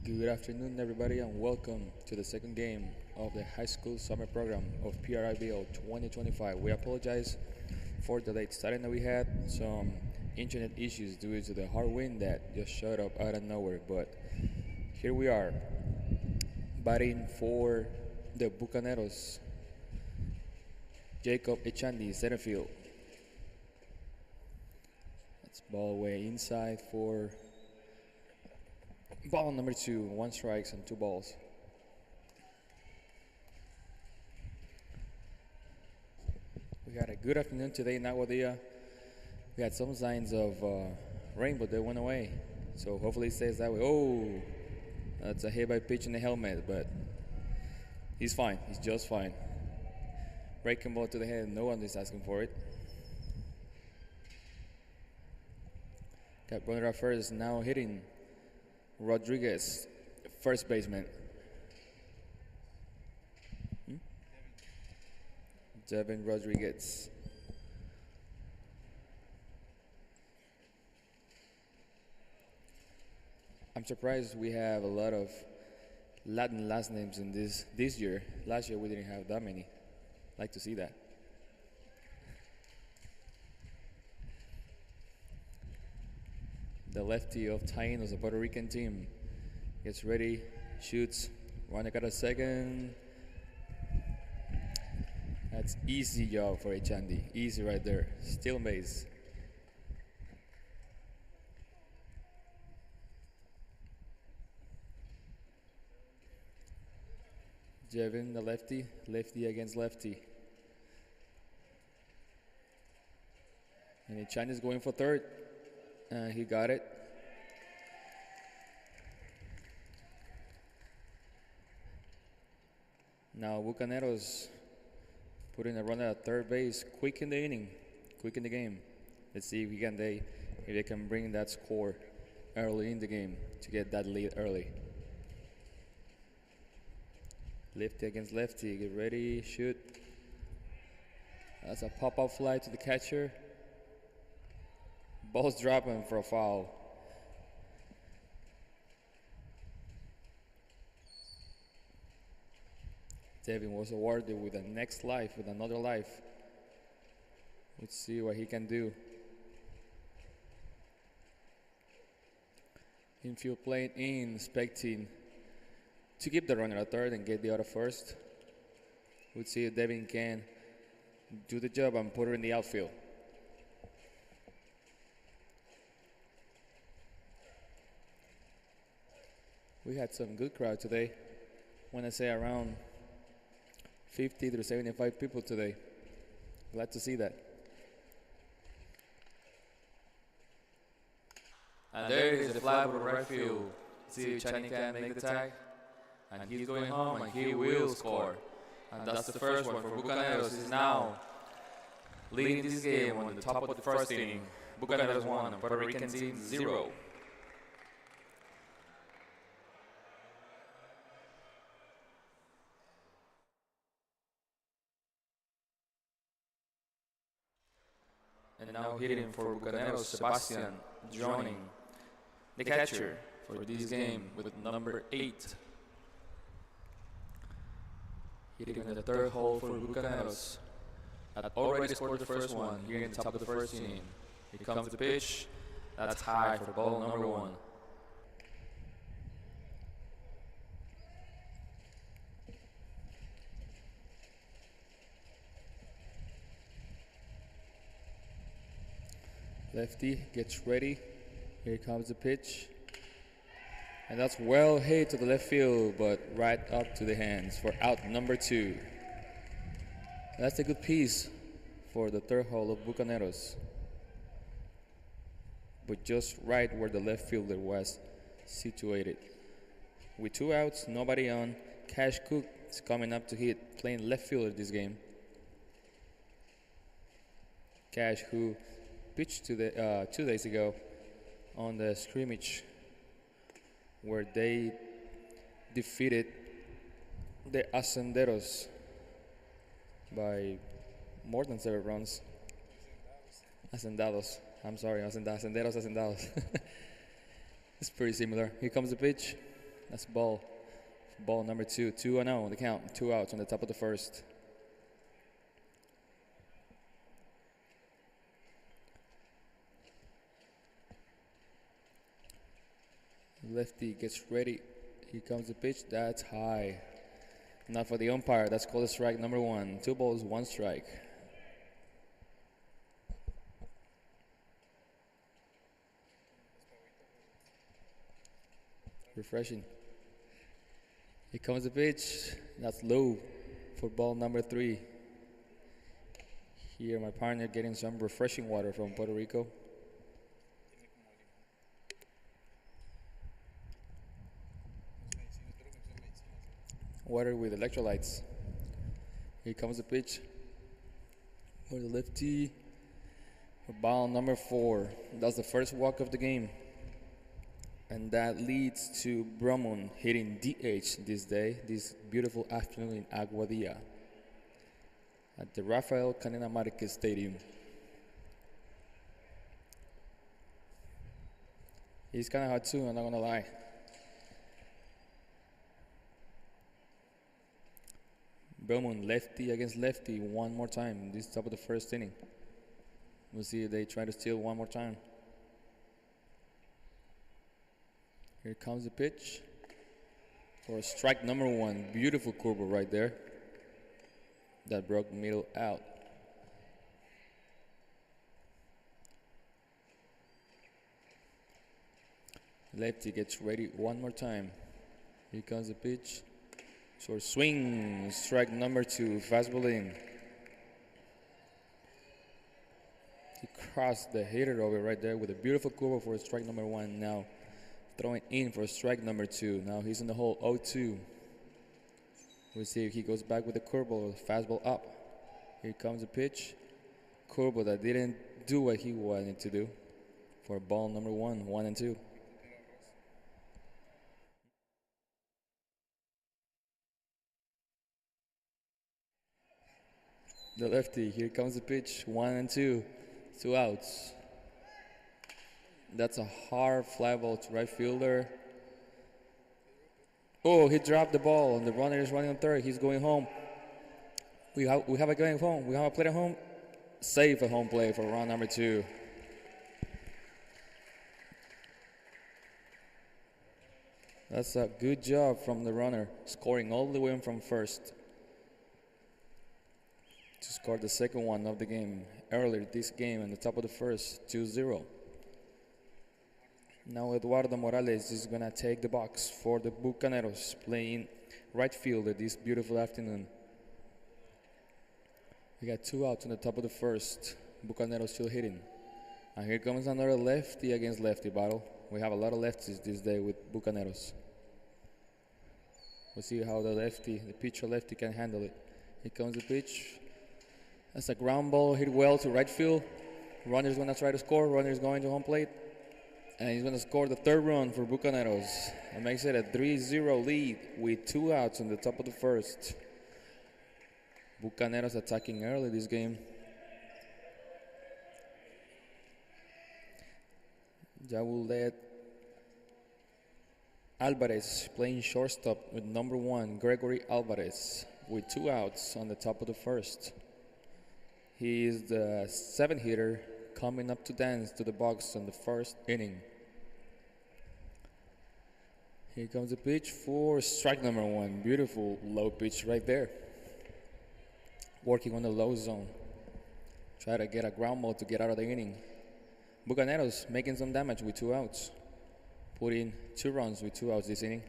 Good afternoon, everybody, and welcome to the second game of the high school summer program of PRIBO 2025. We apologize for the late starting that we had, some internet issues due to the hard wind that just showed up out of nowhere, but here we are, batting for the Bucaneros. Jacob Echandi, center field. That's ball way inside for ball number 2, 1 strikes and 2 balls. We had a good afternoon today in Aguadilla. We had some signs of rain, but they went away. So hopefully it stays that way. Oh, that's a hit by pitch in the helmet, but he's fine. He's just fine. Breaking ball to the head. No one is asking for it. Got runner at first, now hitting Rodriguez, first baseman. Devin Rodriguez. I'm surprised we have a lot of Latin last names in this year. Last year we didn't have that many. Like to see that. The lefty of Tainos, a Puerto Rican team, gets ready, shoots, runner got a second. That's easy job for Echandi. Easy right there. Still base. Jevin, the lefty. Lefty against lefty. And Echandi's going for third. He got it. Now Bucaneros putting a runner at third base, quick in the inning, quick in the game. Let's see if they can bring that score early in the game to get that lead early. Lefty against lefty, get ready, shoot. That's a pop-up fly to the catcher. Ball's dropping for a foul. Devin was awarded with a next life, with another life. Let's see what he can do. Infield playing in, expecting to keep the runner at third and get the other first. Let's see if Devin can do the job and put her in the outfield. We had some good crowd today. When I say around 50 to 75 people today. Glad to see that. And there it is, the fly for the right field. See if Chani can make the tag. And he's going home and he will score. And that's the first one for Bucaneros. Is now leading this game on the top of the first inning. Bucaneros 1, Puerto Rican team 0. And now hitting for Bucaneros, Sebastian joining the catcher for this game with number 8. Hitting in the third hole for Bucaneros. Had already scored the first one here in the top of the first inning. Here comes the pitch. That's high for ball number 1. Lefty gets ready. Here comes the pitch. And that's well hit to the left field, but right up to the hands for out number 2. That's a good piece for the third hole of Bucaneros. But just right where the left fielder was situated. With 2 outs, nobody on. Cash Cook is coming up to hit, playing left fielder this game. Cash, who pitched to the 2 days ago on the scrimmage where they defeated the Hacenderos by more than 7 runs. Hacendados. I'm sorry, Hacenderos. It's pretty similar. Here comes the pitch. That's ball. Ball number 2. 2-0, the count. 2 outs on the top of the first. Lefty gets ready. Here comes the pitch. That's high. Not for the umpire. That's called a strike number 1. 2 balls, 1 strike. Refreshing. Here comes the pitch. That's low for ball number 3. Here, my partner getting some refreshing water from Puerto Rico. Water with electrolytes. Here comes the pitch for the lefty for ball number 4. That's the first walk of the game. And that leads to Brumon hitting DH this beautiful afternoon in Aguadilla at the Rafael Canena Marquez Stadium. He's kind of hot too, I'm not gonna lie. Brumon lefty against lefty one more time. This top of the first inning. We'll see if they try to steal one more time. Here comes the pitch for strike number 1. Beautiful curve right there. That broke middle out. Lefty gets ready one more time. Here comes the pitch. Short swing, strike number 2, fastball in. He crossed the hitter over right there with a beautiful curve for strike number 1 now. Throwing in for strike number 2. Now he's in the hole 0-2. We'll see if he goes back with the curveball, fastball up. Here comes the pitch. Curveball that didn't do what he wanted to do for ball number 1, 1-2. The lefty, here comes the pitch, 1-2, 2 outs. That's a hard fly ball to right fielder. Oh, he dropped the ball, and the runner is running on third. He's going home. We have a going home. We have a play at home. Safe at home play for round number 2. That's a good job from the runner, scoring all the way from first to score the second one of the game. Earlier this game, in the top of the first, 2-0. Now Eduardo Morales is going to take the box for the Bucaneros, playing right field this beautiful afternoon. We got 2 outs on the top of the first. Bucaneros still hitting. And here comes another lefty against lefty battle. We have a lot of lefties this day with Bucaneros. We'll see how the pitcher lefty can handle it. Here comes the pitch. That's a ground ball hit well to right field. Runner's going to try to score. Runner's going to home plate. And he's going to score the 3rd run for Bucaneros. It makes it a 3-0 lead with 2 outs on the top of the first. Bucaneros attacking early this game. That will let Alvarez playing shortstop with number 1, Gregory Alvarez, with 2 outs on the top of the first. He is the 7th hitter coming up to dance to the box on the first inning. Here comes the pitch for strike number 1. Beautiful low pitch right there. Working on the low zone. Try to get a ground ball to get out of the inning. Bucaneros making some damage with 2 outs. Put in 2 runs with 2 outs this inning.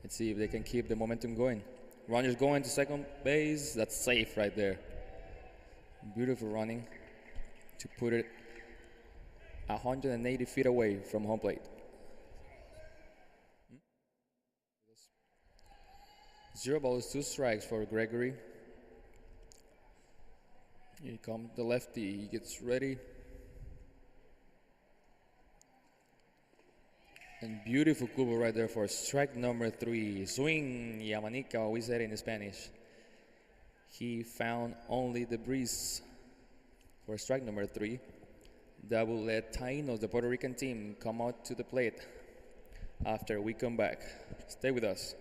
Let's see if they can keep the momentum going. Runners going to second base. That's safe right there. Beautiful running to put it 180 feet away from home plate. 0 balls, 2 strikes for Gregory. Here comes the lefty. He gets ready. And beautiful curve right there for strike number 3. Swing, Yamanica, we said in Spanish. He found only the breeze for strike number 3. That will let Tainos, the Puerto Rican team, come out to the plate. after we come back. Stay with us.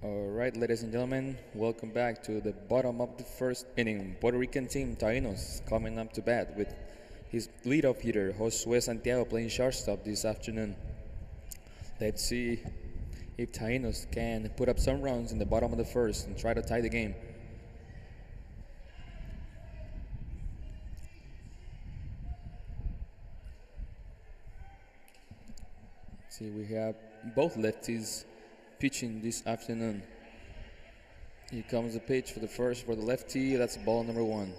All right, ladies and gentlemen, welcome back to the bottom of the first inning. Puerto Rican team Tainos coming up to bat with his leadoff hitter Josue Santiago playing shortstop this afternoon. Let's see if Tainos can put up some runs in the bottom of the first and try to tie the game. See, we have both lefties pitching this afternoon. Here comes the pitch for the first for the lefty. That's ball number one.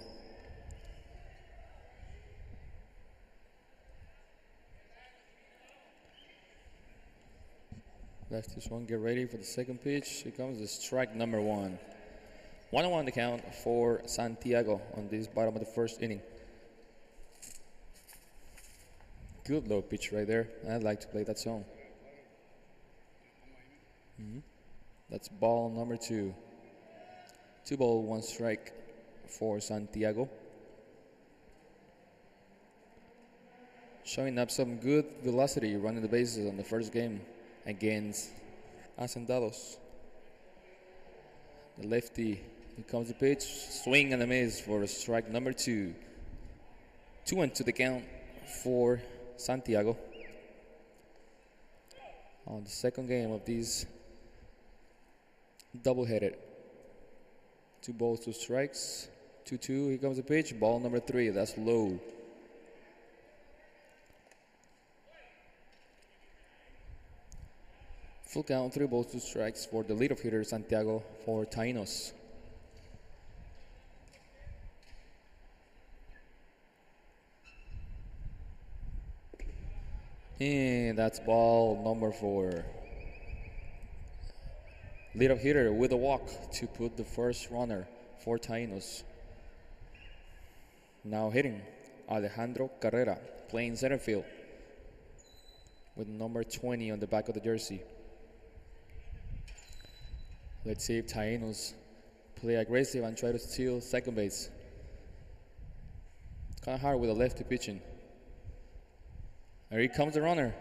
Lefties one, get ready for the second pitch. Here comes the strike number one. 1-1 the count for Santiago on this bottom of the first inning. Good low pitch right there. I'd like to play that song. That's ball number two. 2 ball, 1 strike for Santiago. Showing up some good velocity running the bases on the first game against Hacendados. The lefty, here comes the pitch, swing and a miss for strike number 2. 2-2 the count for Santiago. On the second game of this double-headed. 2 balls, 2 strikes. 2-2, here comes the pitch, ball number 3, that's low. Full count, 3 balls, 2 strikes for the leadoff hitter Santiago for Tainos. And that's ball number 4. Leadoff hitter with a walk to put the first runner for Tainos. Now hitting Alejandro Carrera, playing center field with number 20 on the back of the jersey. Let's see if Tainos play aggressive and try to steal second base. It's kind of hard with a lefty pitching. And here comes the runner.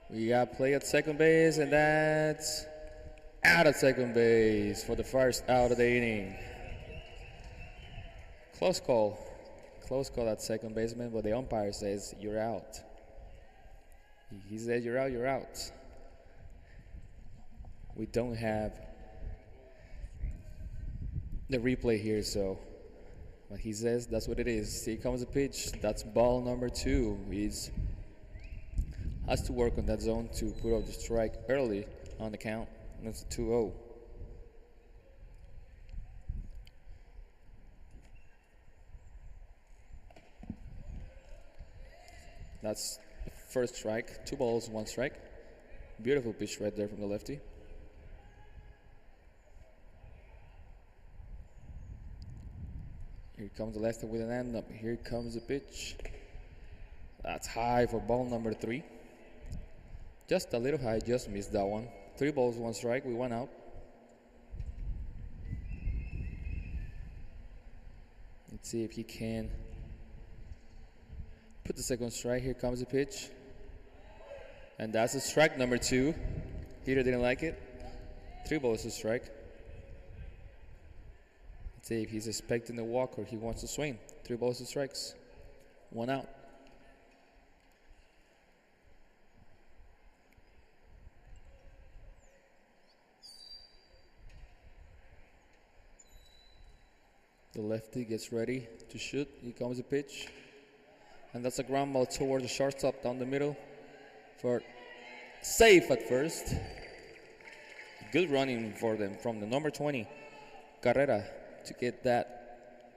We got play at second base, and that's out at second base for the first out of the inning. Close call at second baseman, but the umpire says you're out. He says you're out, you're out. We don't have the replay here, so what he says, that's what it is. Here comes the pitch. That's ball number 2. He's has to work on that zone to put up the strike early on the count. And it's a 2-0. That's the first strike. 2 balls, 1 strike. Beautiful pitch right there from the lefty. Here comes the lefty with an end up. Here comes the pitch. That's high for ball number 3. Just a little high, just missed that one. 3 balls, 1 strike, we 1 out. Let's see if he can put the second strike. Here comes the pitch. And that's a strike number 2. Hitter didn't like it. 3 balls to strike. Let's see if he's expecting the walk or he wants to swing. 3 balls to strikes. 1 out. The lefty gets ready to shoot. Here comes the pitch. And that's a ground ball toward the shortstop down the middle for safe at first. Good running for them from the number 20, Carrera, to get that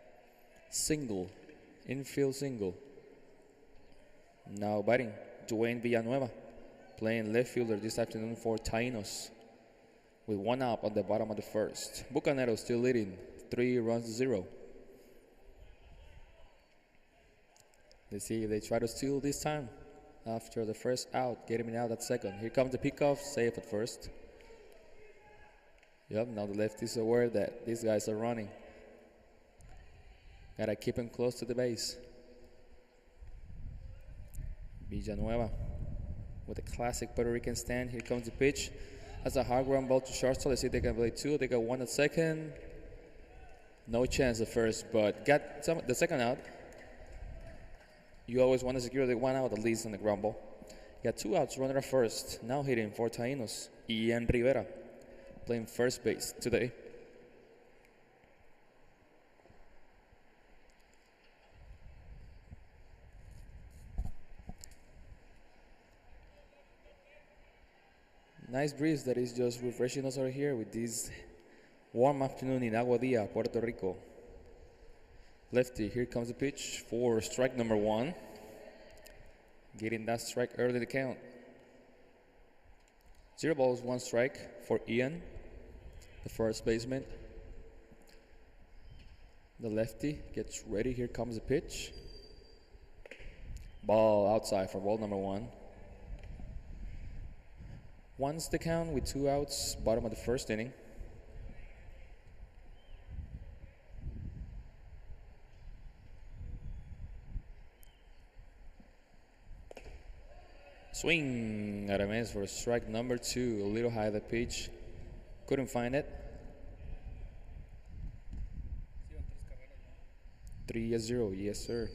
single, infield single. Now batting, Dwayne Villanueva, playing left fielder this afternoon for Tainos, with 1 out on the bottom of the first. Bucaneros still leading, 3 runs to 0. Let's see if they try to steal this time after the first out, getting him out at second. Here comes the pickoff, safe at first. Yep, now the lefty is aware that these guys are running. Gotta keep him close to the base. Villanueva with a classic Puerto Rican stand. Here comes the pitch. That's a hard ground ball to shortstop. Let's see if they can play 2. They got 1 at second. No chance at first, but got the second out. You always want to secure the 1 out at least on the ground ball. Got 2 outs, runner at first. Now hitting for Tainos, Ian Rivera, playing first base today. Nice breeze that is just refreshing us over here with this warm afternoon in Aguadilla, Puerto Rico. Lefty, here comes the pitch for strike number 1. Getting that strike early in the count. 0 balls, 1 strike for Ian, the first baseman. The lefty gets ready. Here comes the pitch. Ball outside for ball number 1. One's the count with 2 outs, bottom of the first inning. Swing at a miss for strike number 2. A little high the pitch. Couldn't find it. 3-0, yes sir.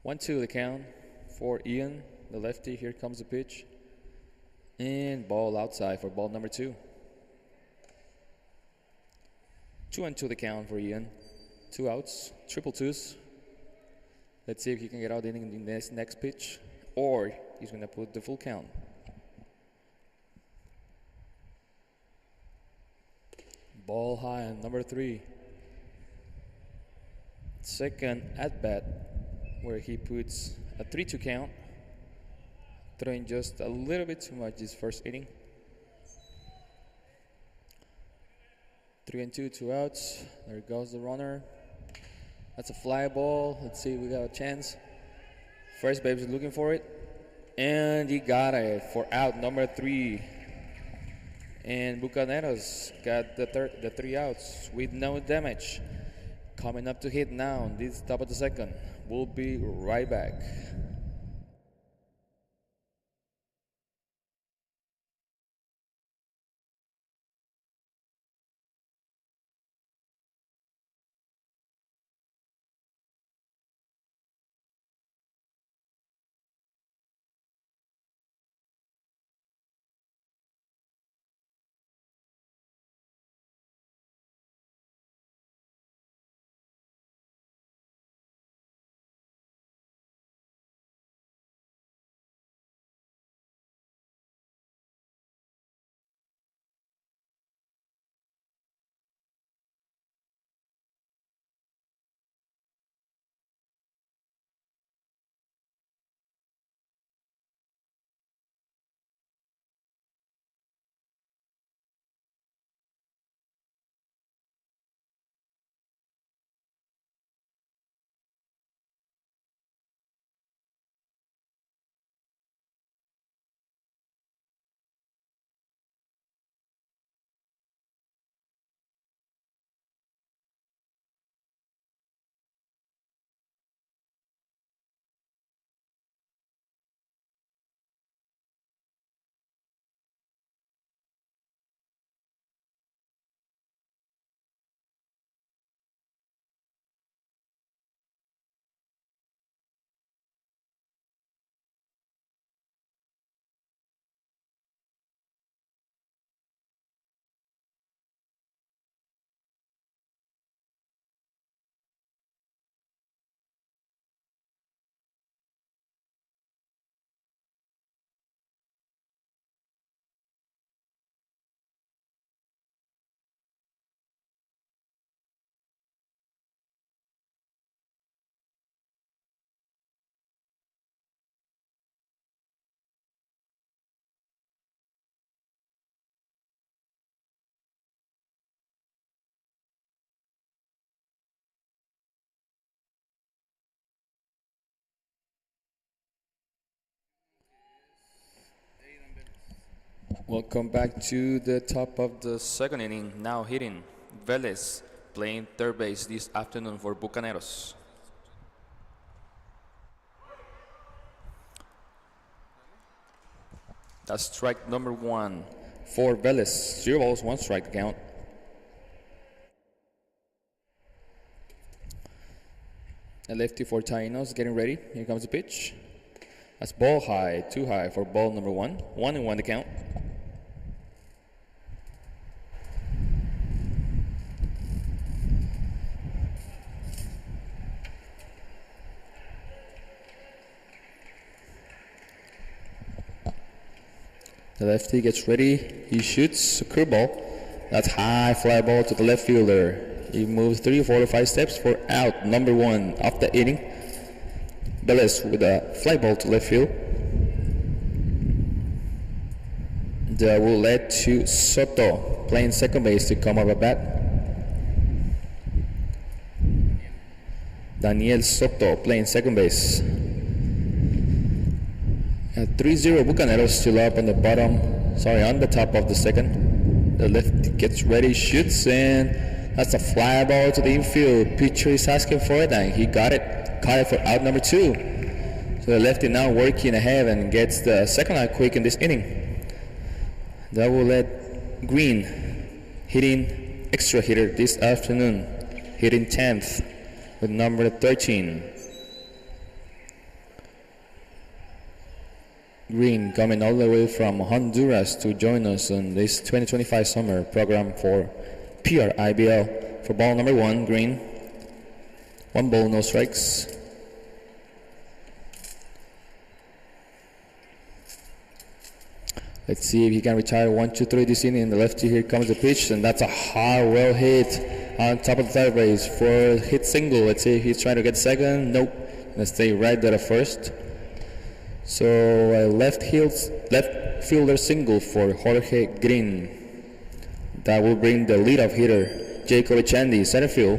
One, 2 the count for Ian, the lefty. Here comes the pitch. And ball outside for ball number 2. 2-2 the count for Ian. 2 outs, triple twos. Let's see if he can get out in this next pitch, or he's going to put the full count. Ball high on number 3. Second at bat, where he puts a 3-2 count, throwing just a little bit too much this first inning. 3-2, 2 outs. There goes the runner. That's a fly ball. Let's see if we got a chance. First base is looking for it. And he got it for out number 3. And Bucaneros got the 3 outs with no damage. Coming up to hit now. This top of the second. We'll be right back. Welcome back to the top of the second inning. Now hitting Vélez, playing third base this afternoon for Bucaneros. That's strike number one for Vélez. 0 balls, 1 strike count. A lefty for Tainos getting ready. Here comes the pitch. That's ball high, too high for ball number one. 1-1 to count. The lefty gets ready. He shoots a curveball. That's high fly ball to the left fielder. He moves 3, 4, 5 steps for out number one of the inning. Vélez with a fly ball to left field. That will lead to Soto playing second base to come up at bat. Daniel Soto playing second base. At 3-0 Bucaneros still up on the top of the second. The lefty gets ready, shoots, and that's a fly ball to the infield. Pitcher is asking for it, and he got it. Caught it for out number two. So the lefty now working ahead and gets the second out quick in this inning. That will let Green hitting extra hitter this afternoon, hitting 10th with number 13. Green coming all the way from Honduras to join us on this 2025 summer program for PRIBL. For ball number one, Green. 1 ball, no strikes. Let's see if he can retire 1, 2, 3 this inning. The lefty, here comes the pitch, and that's a hard, well hit on top of the third base for a hit single. Let's see if he's trying to get second. Nope. Gonna stay right there at first. So a left fielder single for Jorge Green. That will bring the leadoff hitter, Jacob Echandi, center field.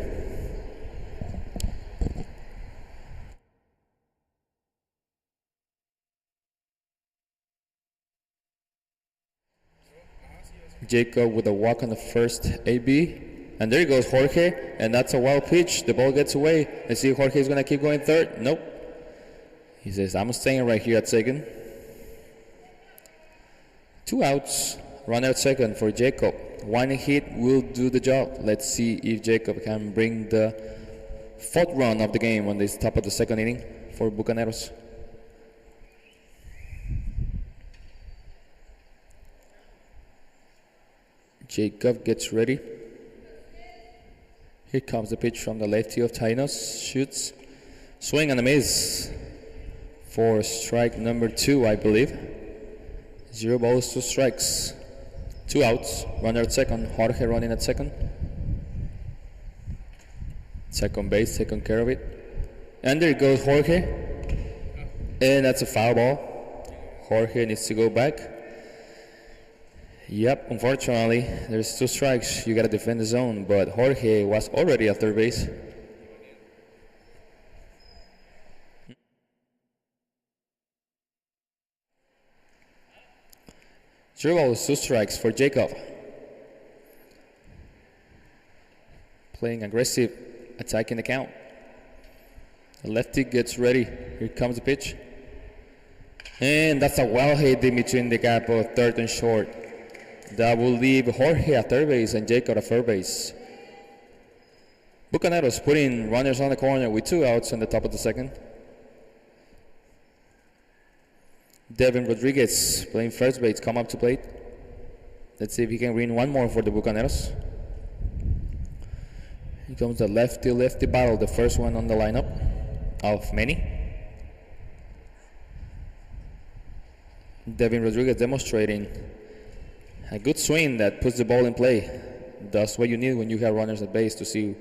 Jacob with a walk on the first AB. And there goes Jorge, and that's a wild pitch. The ball gets away. Let's see if Jorge is going to keep going third. Nope. He says, I'm staying right here at second. 2 outs. Run out second for Jacob. 1 hit will do the job. Let's see if Jacob can bring the 4th run of the game on this top of the second inning for Bucaneros. Jacob gets ready. Here comes the pitch from the lefty of Tainos. Shoots. Swing and a miss for strike number 2, I believe. 0 balls, 2 strikes. 2 outs. Runner at second. Jorge running at second. Second base, taking care of it. And there goes Jorge. And that's a foul ball. Jorge needs to go back. Yep, unfortunately, there's 2 strikes. You got to defend the zone. But Jorge was already at third base. Zero balls, 2 strikes for Jacob. Playing aggressive, attacking the count. The lefty gets ready. Here comes the pitch. And that's a wild hit in between the gap of third and short. That will leave Jorge at third base and Jacob at third base. Bucaneros putting runners on the corner with 2 outs on the top of the second. Devin Rodriguez playing first base, come up to plate. Let's see if he can win 1 more for the Bucaneros. Here comes the lefty battle, the first one on the lineup of many. Devin Rodriguez demonstrating a good swing that puts the ball in play. That's what you need when you have runners at base to see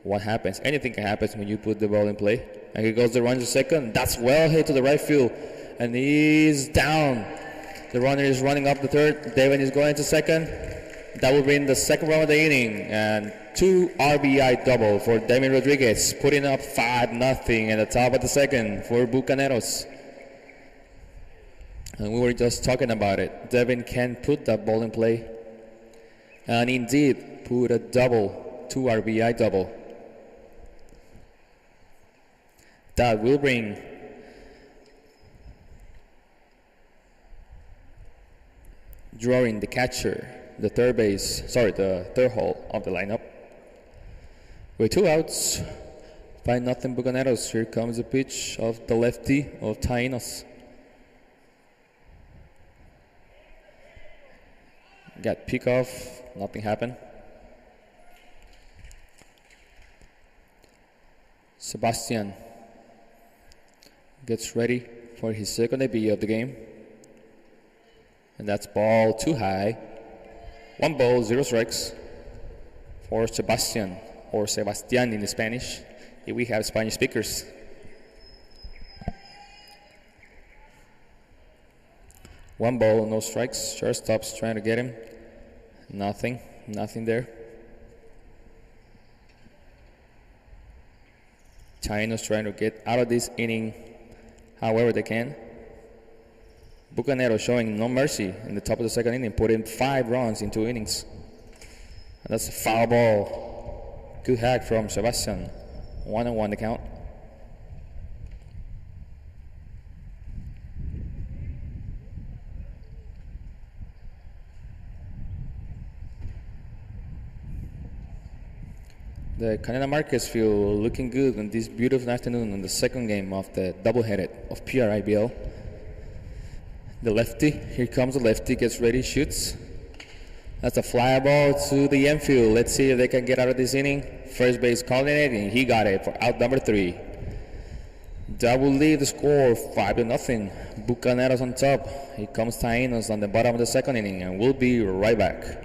what happens. Anything can happen when you put the ball in play. And here goes the runner to second. That's well hit to the right field. And he's down. The runner is running up the third. Devin is going to second. That will bring the 2nd run of the inning. And 2 RBI double for Devin Rodriguez, putting up 5-0 in the top of the second for Bucaneros. And we were just talking about it. Devin can put that ball in play. And indeed, put a double, 2 RBI double. That will bring drawing the catcher, the third hole of the lineup. With 2 outs, 5-0 Bucaneros. Here comes the pitch of the lefty of Tainos. Got pick off, nothing happened. Sebastian gets ready for his second debut of the game. And that's ball too high. 1 ball, 0 strikes for Sebastian, or Sebastian in Spanish, if we have Spanish speakers. One ball, no strikes. Shortstop's trying to get him. Nothing there. Tainos trying to get out of this inning however they can. Bucaneros showing no mercy in the top of the second inning, putting 5 runs in 2 innings. And that's a foul ball. Good hack from Sebastian. 1-1 the count. The Canela Marquez field looking good on this beautiful afternoon on the second game of the doubleheader of PRIBL. The lefty, here comes the lefty, gets ready, shoots. That's a fly ball to the infield. Let's see if they can get out of this inning. First base calling it, and he got it for out number 3. That will leave the score 5-0. Bucaneros on top. Here comes Tainos on the bottom of the second inning, and we'll be right back.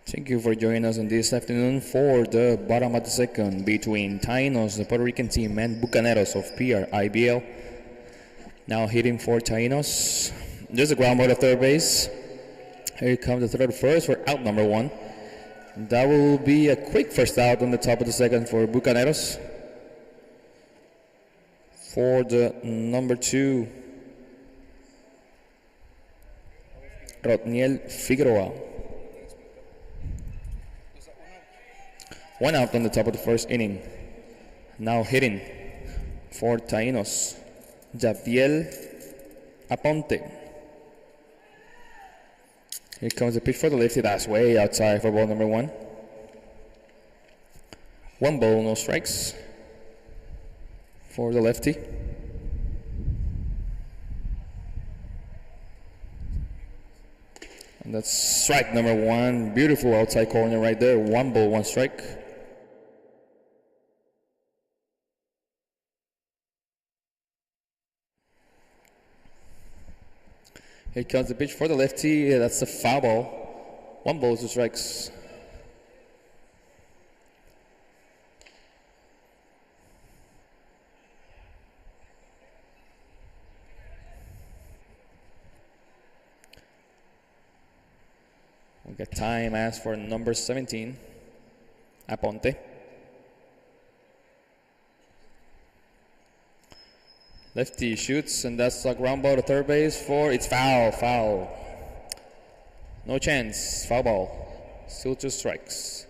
Thank you for joining us on this afternoon for the bottom of the second between Tainos, the Puerto Rican team, and Bucaneros of PRIBL. Now hitting for Tainos. There's a ground ball to third base. Here comes the third first for out number 1. That will be a quick first out on the top of the second for Bucaneros. For the number 2, Rodniel Figueroa. 1 out on the top of the first inning. Now hitting for Tainos, Javiel Aponte. Here comes the pitch for the lefty. That's way outside for ball number 1. 1 ball, no strikes for the lefty. And that's strike number 1. Beautiful outside corner right there. 1 ball, 1 strike. Here comes the pitch for the lefty. That's a foul ball. 1 ball, 2 strikes. We got time asked for number 17, Aponte. Lefty shoots, and that's a ground ball to third base for, it's foul. No chance, foul ball. Still 2 strikes.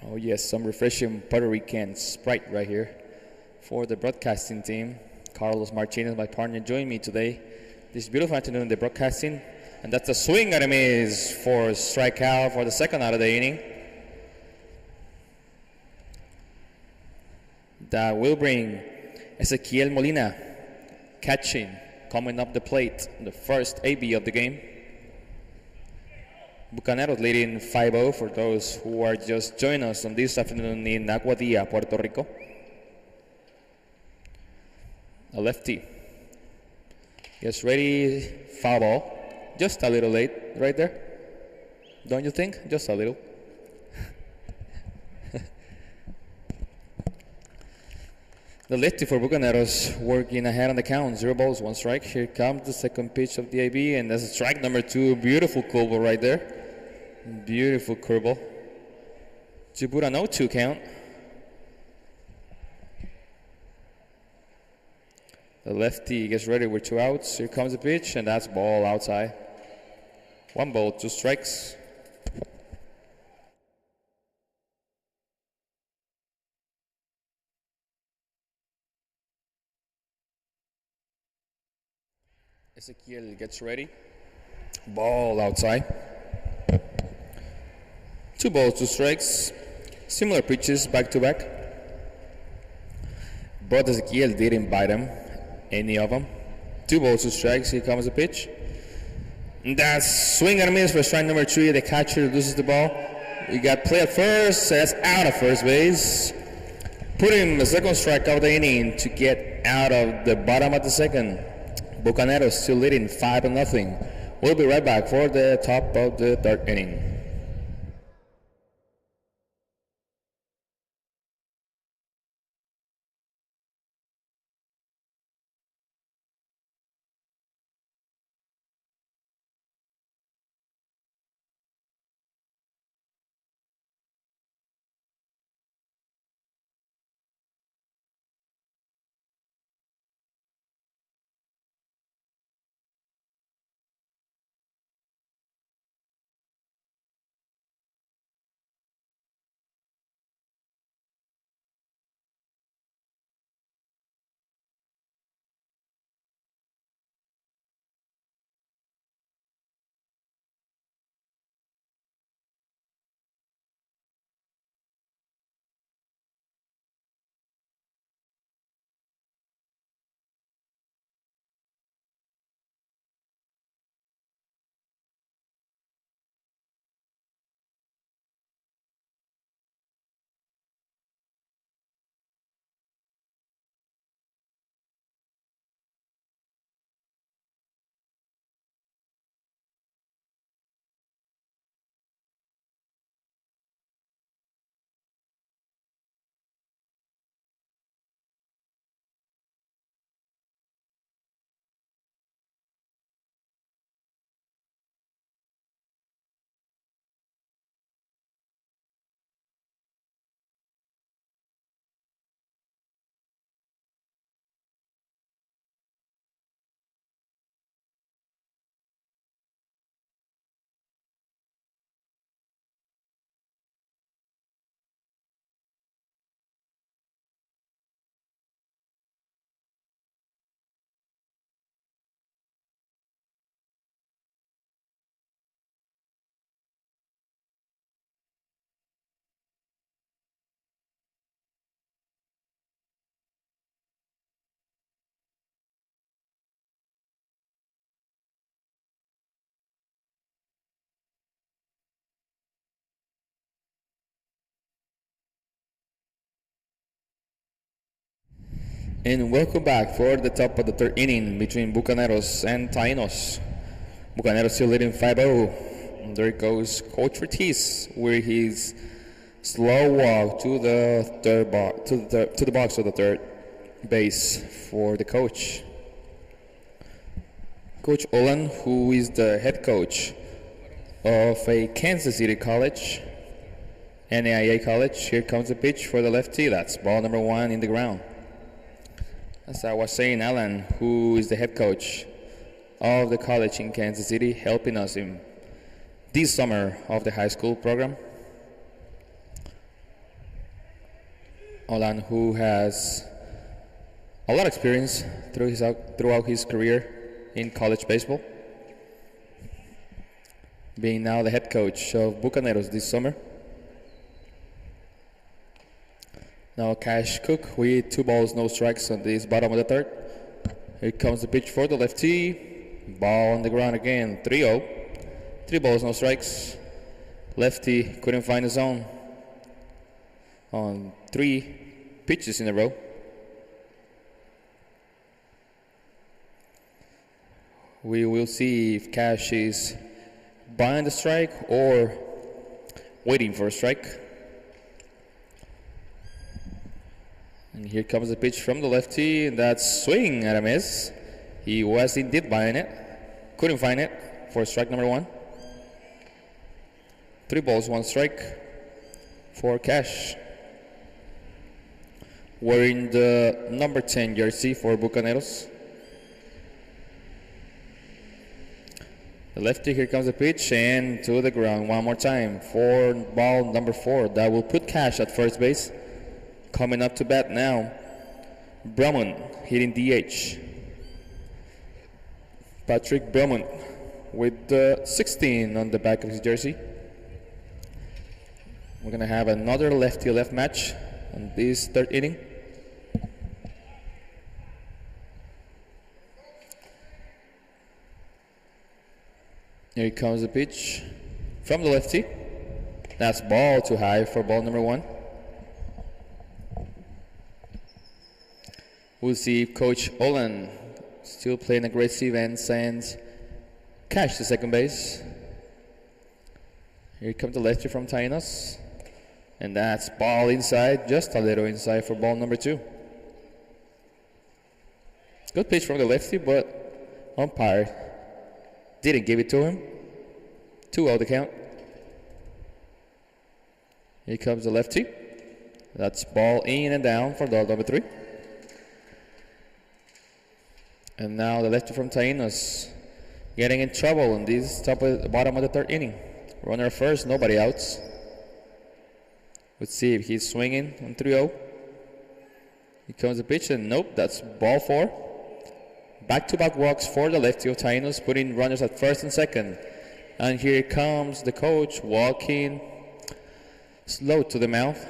Oh yes, some refreshing Puerto Rican Sprite right here for the broadcasting team. Carlos Martinez, my partner, joined me today this beautiful afternoon in the broadcasting. And that's a swing and a miss for a strikeout for the second out of the inning. That will bring Ezequiel Molina catching, coming up the plate, the first AB of the game. Bucaneros leading 5-0 for those who are just joining us on this afternoon in Aguadilla, Puerto Rico. A lefty gets ready, foul ball. Just a little late right there. Don't you think? Just a little. The lefty for Bucaneros working ahead on the count. 0 balls, 1 strike. Here comes the second pitch of the AB, and that's strike number 2. Beautiful curveball right there. Beautiful curveball. To put a 0-2 count. The lefty gets ready with 2 outs. Here comes the pitch, and that's ball outside. 1 ball, 2 strikes. Ezequiel gets ready. Ball outside. 2 balls, 2 strikes. Similar pitches back to back. But Ezequiel didn't bite him, any of them. 2 balls, 2 strikes. Here comes the pitch. That's swing and a miss for strike number 3. The catcher loses the ball. We got play at first. That's out of first base. Putting the second strike of the inning to get out of the bottom of the second. Bucaneros still leading 5-0. We'll be right back for the top of the 3rd inning. And welcome back for the top of the third inning between Bucaneros and Tainos. Bucaneros still leading 5-0. And there goes Coach Ortiz with his slow walk to the to the box of the third base for the coach. Coach Olan, who is the head coach of a Kansas City college, NAIA college. Here comes the pitch for the lefty. That's ball number 1 in the ground. As I was saying, Alan, who is the head coach of the college in Kansas City, helping us in this summer of the high school program. Alan, who has a lot of experience throughout his career in college baseball, being now the head coach of Bucaneros this summer. Now Cash Cook with 2 balls, no strikes on this bottom of the third. Here comes the pitch for the lefty. Ball on the ground again, 3-0. 3 balls, no strikes. Lefty couldn't find the zone on 3 pitches in a row. We will see if Cash is buying the strike or waiting for a strike. And here comes the pitch from the lefty, and that's swing and a miss. He was indeed buying it. Couldn't find it for strike number 1. 3 balls, 1 strike for Cash. Wearing the number 10 jersey for Bucaneros. The lefty, here comes the pitch, and to the ground one more time for ball number 4. That will put Cash at first base. Coming up to bat now, Brumman hitting DH. Patrick Brumman with the 16 on the back of his jersey. We're going to have another lefty-left match on this third inning. Here comes the pitch from the lefty. That's ball too high for ball number 1. We'll see if Coach Olan, still playing aggressive, and sends Cash to second base. Here comes the lefty from Tainos. And that's ball inside, just a little inside for ball number 2. Good pitch from the lefty, but umpire didn't give it to him. 2-0 the count. Here comes the lefty. That's ball in and down for ball number 3. And now the lefty from Tainos getting in trouble in this bottom of the third inning. Runner first, nobody outs. Let's see if he's swinging on 3-0. Here comes the pitch, and nope, that's ball 4. Back-to-back walks for the lefty of Tainos, putting runners at first and second. And here comes the coach walking slow to the mouth.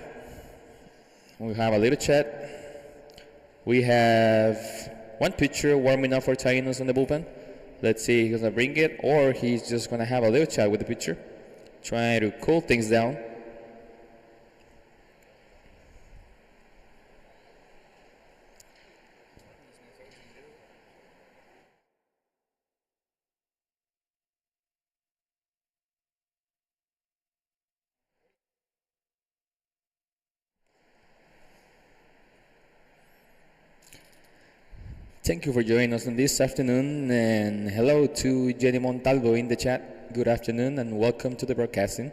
We have a little chat. We have one pitcher warming up for Tainos in the bullpen. Let's see if he's going to bring it, or he's just going to have a little chat with the pitcher, trying to cool things down. Thank you for joining us on this afternoon, and hello to Jenny Montalvo in the chat. Good afternoon and welcome to the broadcasting.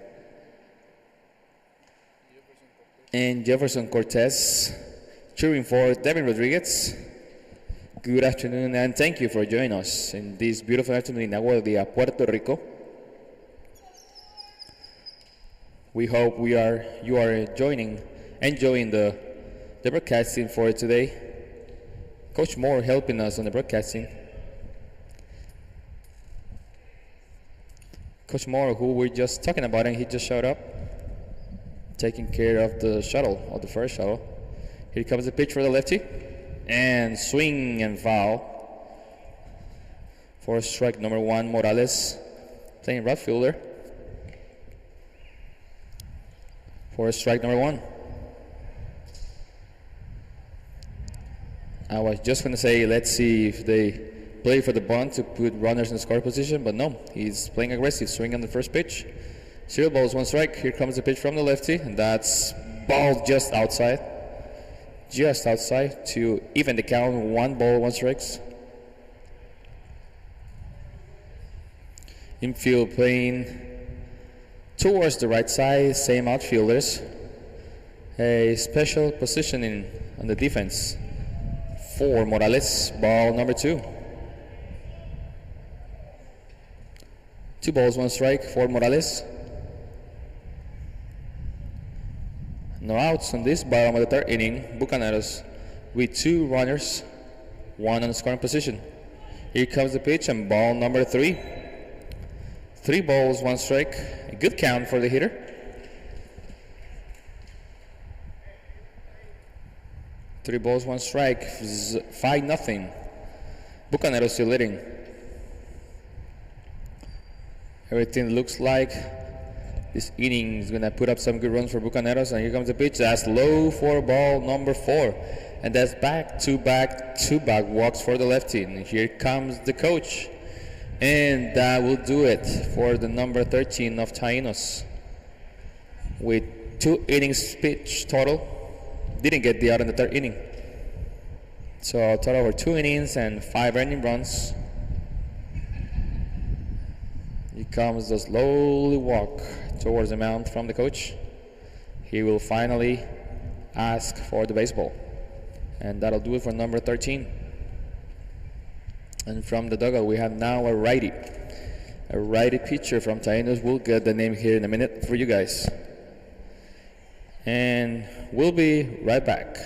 And Jefferson Cortez cheering for Devin Rodriguez. Good afternoon and thank you for joining us in this beautiful afternoon in Aguadilla, Puerto Rico. We hope you are enjoying the broadcasting for today. Coach Moore helping us on the broadcasting. Coach Moore, who we're just talking about, and he just showed up, taking care of the shuttle, of the first shuttle. Here comes the pitch for the lefty, and swing and foul for strike number 1. Morales playing right fielder for strike number 1. I was just going to say, let's see if they play for the bunt to put runners in score position, but no, he's playing aggressive, swing on the first pitch. 0 balls, 1 strike. Here comes the pitch from the lefty, and that's ball just outside to even the count. 1 ball, 1 strikes. Infield playing towards the right side, same outfielders. A special positioning on the defense for Morales. Ball number 2. 2 balls, 1 strike for Morales. No outs on this bottom of the 3rd inning. Bucaneros with 2 runners, 1 on scoring position. Here comes the pitch and ball number 3. 3 balls, 1 strike. A good count for the hitter. Three balls, 1 strike. 5-0. Bucaneros still leading. Everything looks like this inning is going to put up some good runs for Bucaneros. And here comes the pitch. That's low for ball number 4. And that's back-to-back walks for the lefty. And here comes the coach. And that will do it for the number 13 of Tainos. With 2 innings pitch total. Didn't get the out in the 3rd inning. So a total over 2 innings and 5 earning runs. He comes the slowly walk towards the mound from the coach. He will finally ask for the baseball. And that'll do it for number 13. And from the dugout we have now a righty. A righty pitcher from Tainos. We'll get the name here in a minute for you guys. And we'll be right back.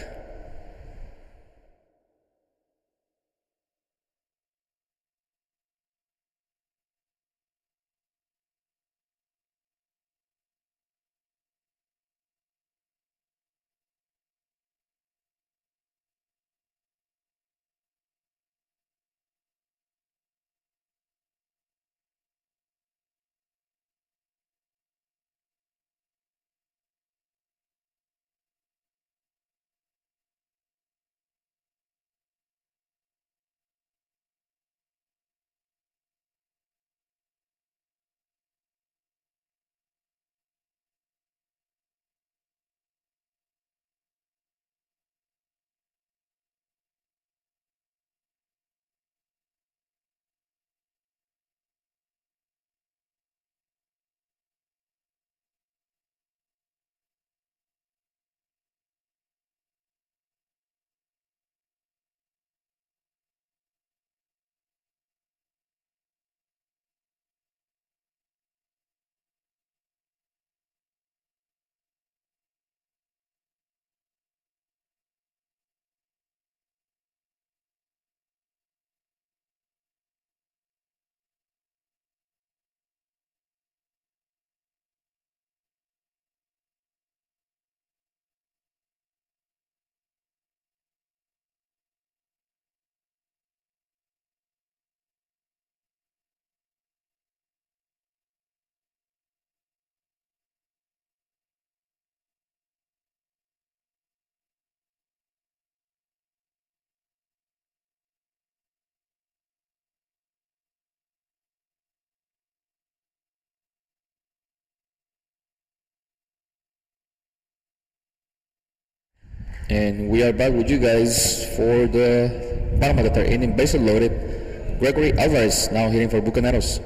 And we are back with you guys for the bottom of the 3rd inning. Bases loaded. Gregory Alvarez now hitting for Bucaneros.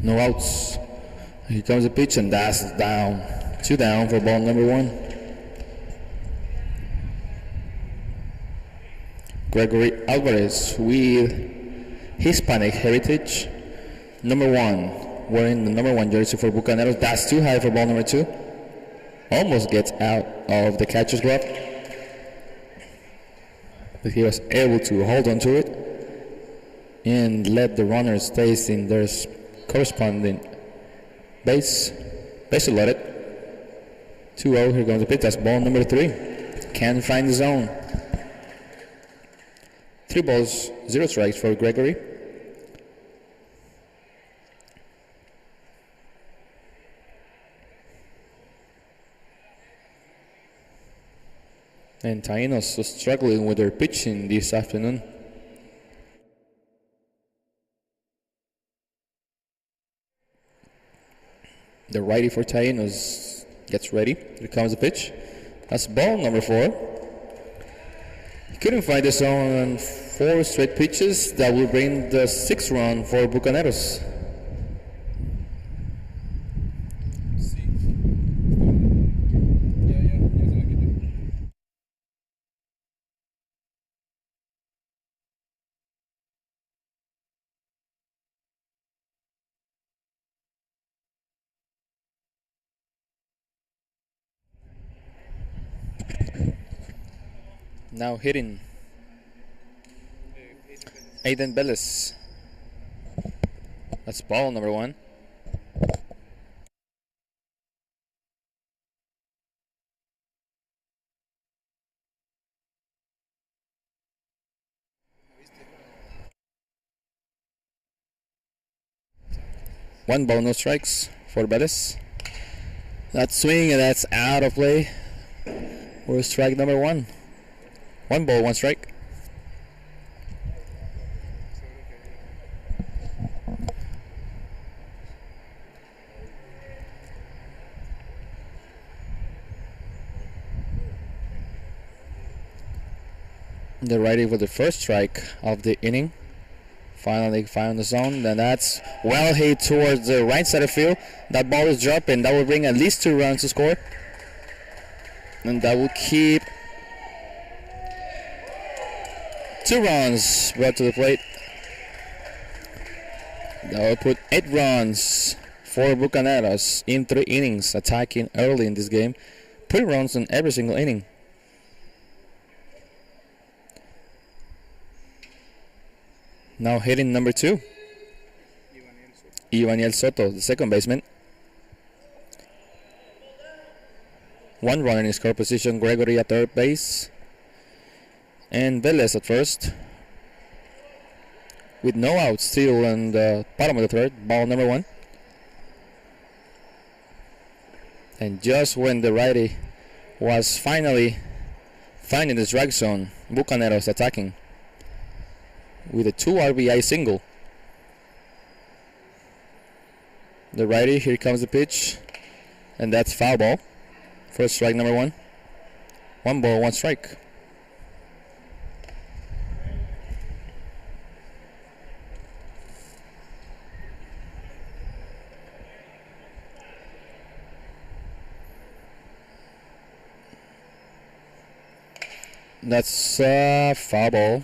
No outs. Here comes the pitch and that's down. 2 down for ball number 1. Gregory Alvarez with Hispanic heritage. Number 1. Wearing the number 1 jersey for Bucaneros. That's too high for ball number 2. Almost gets out of the catcher's glove, but he was able to hold on to it and let the runners stay in their corresponding base loaded. 2-0. Here comes the pitch. That's ball number 3. Can't find the zone. 3 balls, 0 strikes for Gregory. And Tainos was struggling with their pitching this afternoon. The righty for Tainos gets ready. Here comes the pitch. That's ball number 4. He couldn't find the zone on 4 straight pitches. That will bring the 6th run for Bucaneros. Now hitting Aiden Bellis. That's ball number 1. One ball, no strikes for Bellis. That swing, and that's out of play. For strike number 1. 1 ball, 1 strike. The righty for the first strike of the inning. Finally found the zone. Then that's well hit towards the right side of field. That ball is dropped, and that will bring at least 2 runs to score. And that will keep 2 runs brought to the plate. That will put 8 runs for Bucaneros in 3 innings, attacking early in this game. 3 runs in every single inning. Now hitting number 2. Ivaniel Soto, the second baseman. 1 runner in score position, Gregory at third base. And Velez at first. With no outs still in the bottom of the third, ball number 1. And just when the righty was finally finding the strike zone, Bucaneros attacking with a 2 RBI single. The righty, here comes the pitch, and that's foul ball for strike number 1. 1 ball, 1 strike. That's foul ball.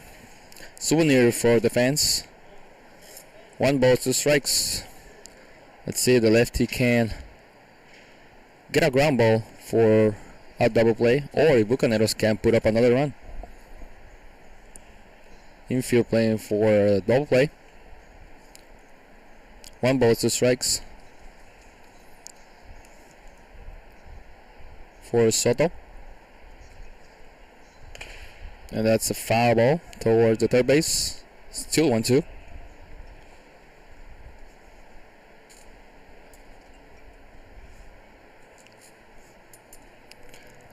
Souvenir for the fans. 1 ball, 2 strikes. Let's see if the lefty can get a ground ball for a double play, or if Bucaneros can put up another run. Infield playing for a double play. 1 ball, 2 strikes for Soto. And that's a foul ball towards the third base. Still 1-2.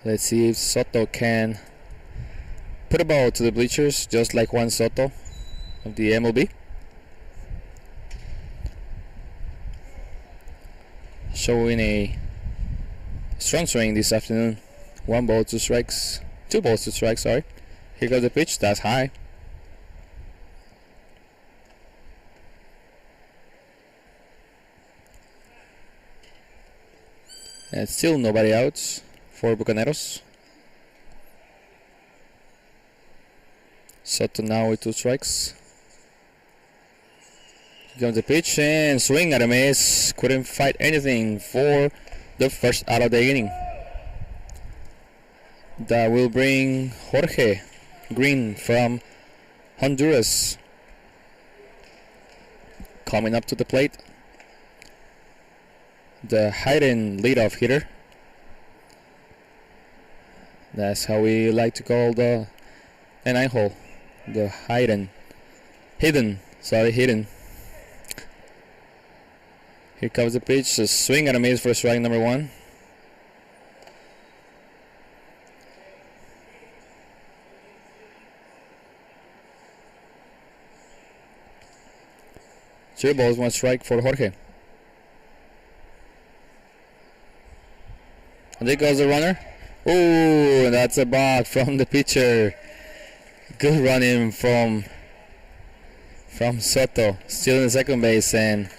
Let's see if Soto can put a ball to the bleachers, just like Juan Soto of the MLB. Showing a strong swing this afternoon. 1 ball, 2 strikes. 2 balls, 2 strikes, sorry. Here goes the pitch, that's high. And still nobody out for Bucaneros. Soto now with 2 strikes. Here comes the pitch and swing at a miss. Couldn't fight anything for the first out of the inning. That will bring Jorge Green from Honduras coming up to the plate. The hidden leadoff hitter. That's how we like to call the nine hole. The hidden. Here comes the pitch. A swing and a miss for strike number 1. Three balls, one strike for Jorge. And there goes the runner. Oh, that's a bat from the pitcher. Good running from Soto. Still in the second base and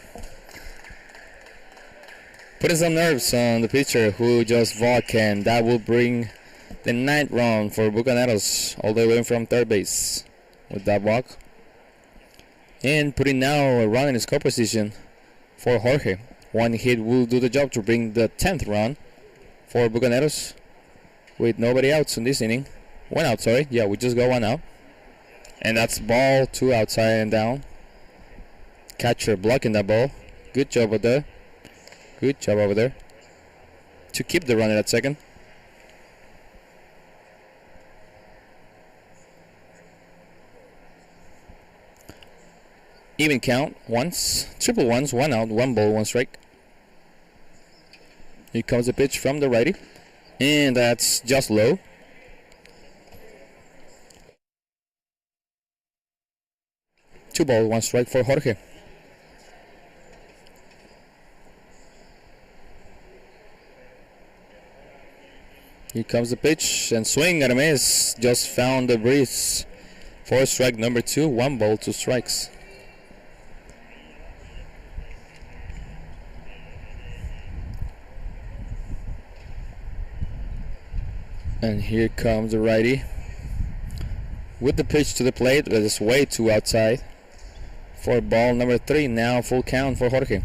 putting some nerves on the pitcher who just walked, and that will bring the ninth run for Bucaneros all the way from third base with that walk. And putting now a run in the score position for Jorge. One hit will do the job to bring the 10th run for Bucaneros with nobody outs in this inning. One out, sorry. Yeah, we just got one out. And that's ball, two outside and down. Catcher blocking that ball. Good job over there. Good job over there to keep the runner at second. Even count, once, triple ones, one out, one ball, one strike. Here comes a pitch from the righty, and that's just low. Two ball, one strike for Jorge. Here comes the pitch and swing and a miss. Just found the breeze for strike number two. One ball, two strikes. And here comes the righty with the pitch to the plate, but it's way too outside for ball number three. Now full count for Jorge.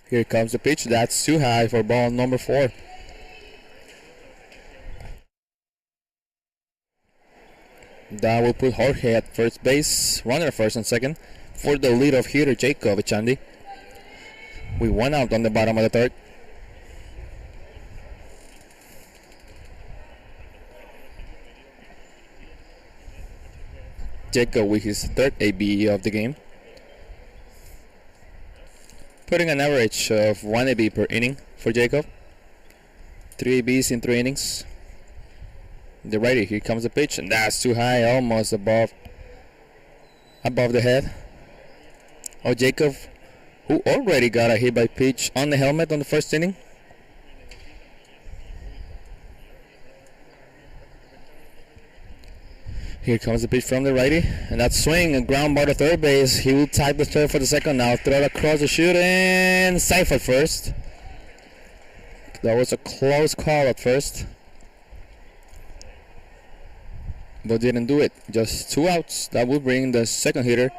Here comes the pitch. That's too high for ball number four. That will put Jorge at first base, runner first and second for the leadoff hitter Jacob Echandi. We one out on the bottom of the third. Jacob with his third ABE of the game, putting an average of 1 AB per inning for Jacob. 3 ABs in 3 innings. The righty, here comes the pitch, and that's too high, almost above the head of Jacob, who already got a hit by pitch on the helmet on the first inning. Here comes the pitch from the righty, and that swing and ground ball to third base. He will tag the third for the second now, throw it across the chute, and safe at first. That was a close call at first, but didn't do it. Just 2 outs. That will bring the second hitter,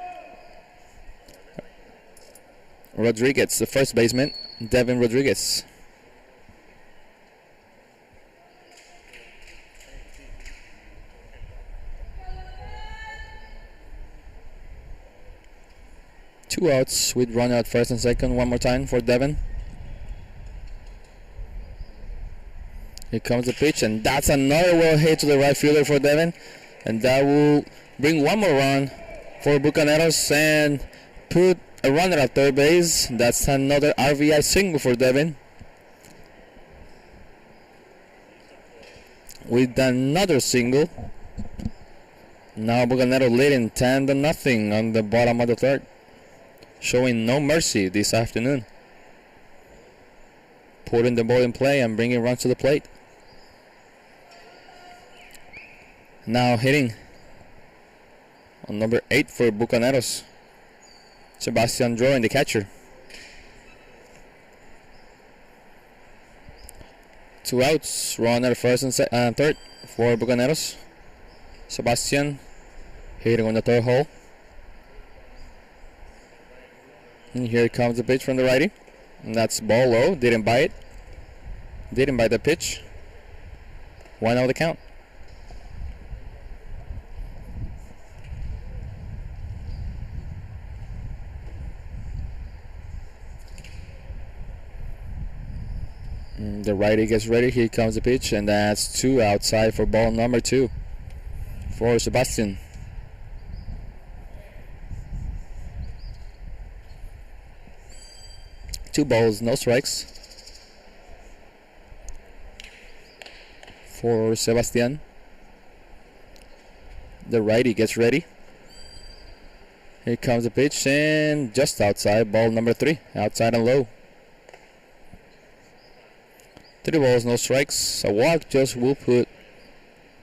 Rodriguez, the first baseman, Devin Rodriguez. Two outs with run out first and second. One more time for Devin. Here comes the pitch, and that's another well hit to the right fielder for Devin, and that will bring one more run for Bucaneros and put a runner at third base. That's another RBI single for Devin, with another single. Now Bucaneros leading 10-0 on the bottom of the third, showing no mercy this afternoon, putting the ball in play and bringing runs to the plate. Now hitting on number 8 for Bucaneros, Sebastian drawing the catcher. 2 outs, runner first and third for Bucaneros. Sebastian hitting on the third hole. And here comes the pitch from the righty, and that's ball low. Didn't buy it. Didn't buy the pitch. 1-0 the count. The righty gets ready. Here comes the pitch, and that's 2 outside for ball number 2 for Sebastian. Two balls, no strikes. for Sebastian. The righty gets ready. Here comes the pitch, and just outside, ball number 3, outside and low. 3 balls, no strikes. A walk just will put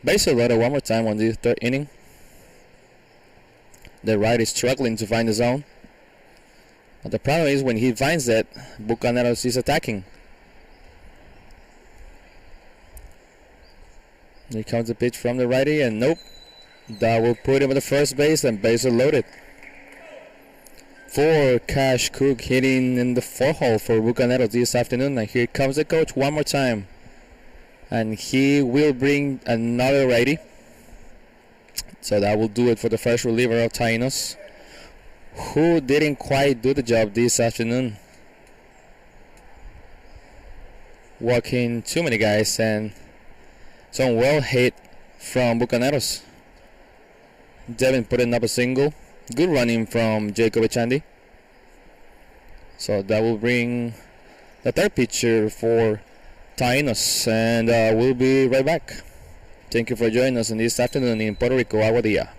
bases loaded one more time on the 3rd inning. The righty is struggling to find the zone. But the problem is when he finds that, Bucaneros is attacking. Here comes the pitch from the righty, and nope. That will put him at the first base, and bases loaded. For Cash Cook hitting in the 4-hole for Bucaneros this afternoon. And here comes the coach one more time. And he will bring another righty. So that will do it for the first reliever of Tainos, who didn't quite do the job this afternoon. Walking too many guys, and some well hit from Bucaneros. Devin putting up a single. Good running from Jacob Echandi. So that will bring the 3rd pitcher for Tainos, and we'll be right back. Thank you for joining us in this afternoon in Puerto Rico, Aguadilla.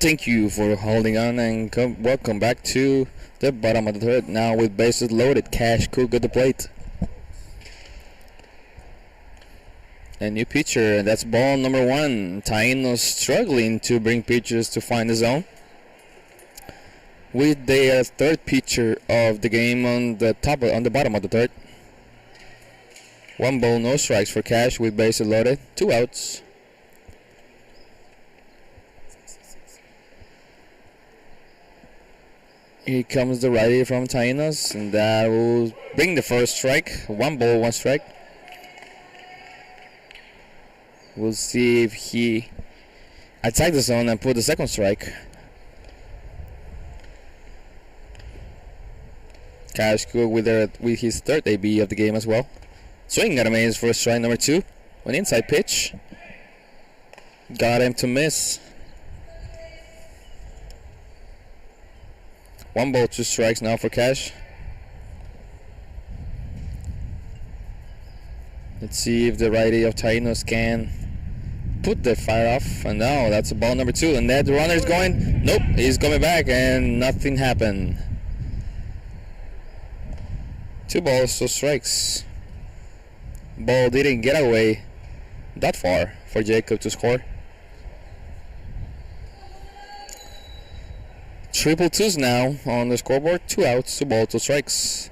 Thank you for holding on, and welcome back to the bottom of the 3rd. Now with bases loaded, Cash Cook at the plate. A new pitcher, and that's ball number 1. Tainos struggling to bring pitchers to find the zone. With their 3rd pitcher of the game on the bottom of the 3rd. 1 ball, no strikes for Cash with bases loaded, 2 outs. Here comes the righty from Tainos, and that will bring the first strike. 1 ball, 1 strike. We'll see if he attacks the zone and put the 2nd strike. Cash Cook with his 3rd AB of the game as well. Swing at him is for strike number 2. An inside pitch. Got him to miss. 1 ball, 2 strikes now for Cash. Let's see if the righty of Tainos can put the fire off, and now that's ball number 2. And that runner's going. Nope, he's coming back, and nothing happened. 2 balls, 2 strikes. Ball didn't get away that far for Jacob to score. Triple twos now on the scoreboard. 2 outs, 2 balls, 2 strikes.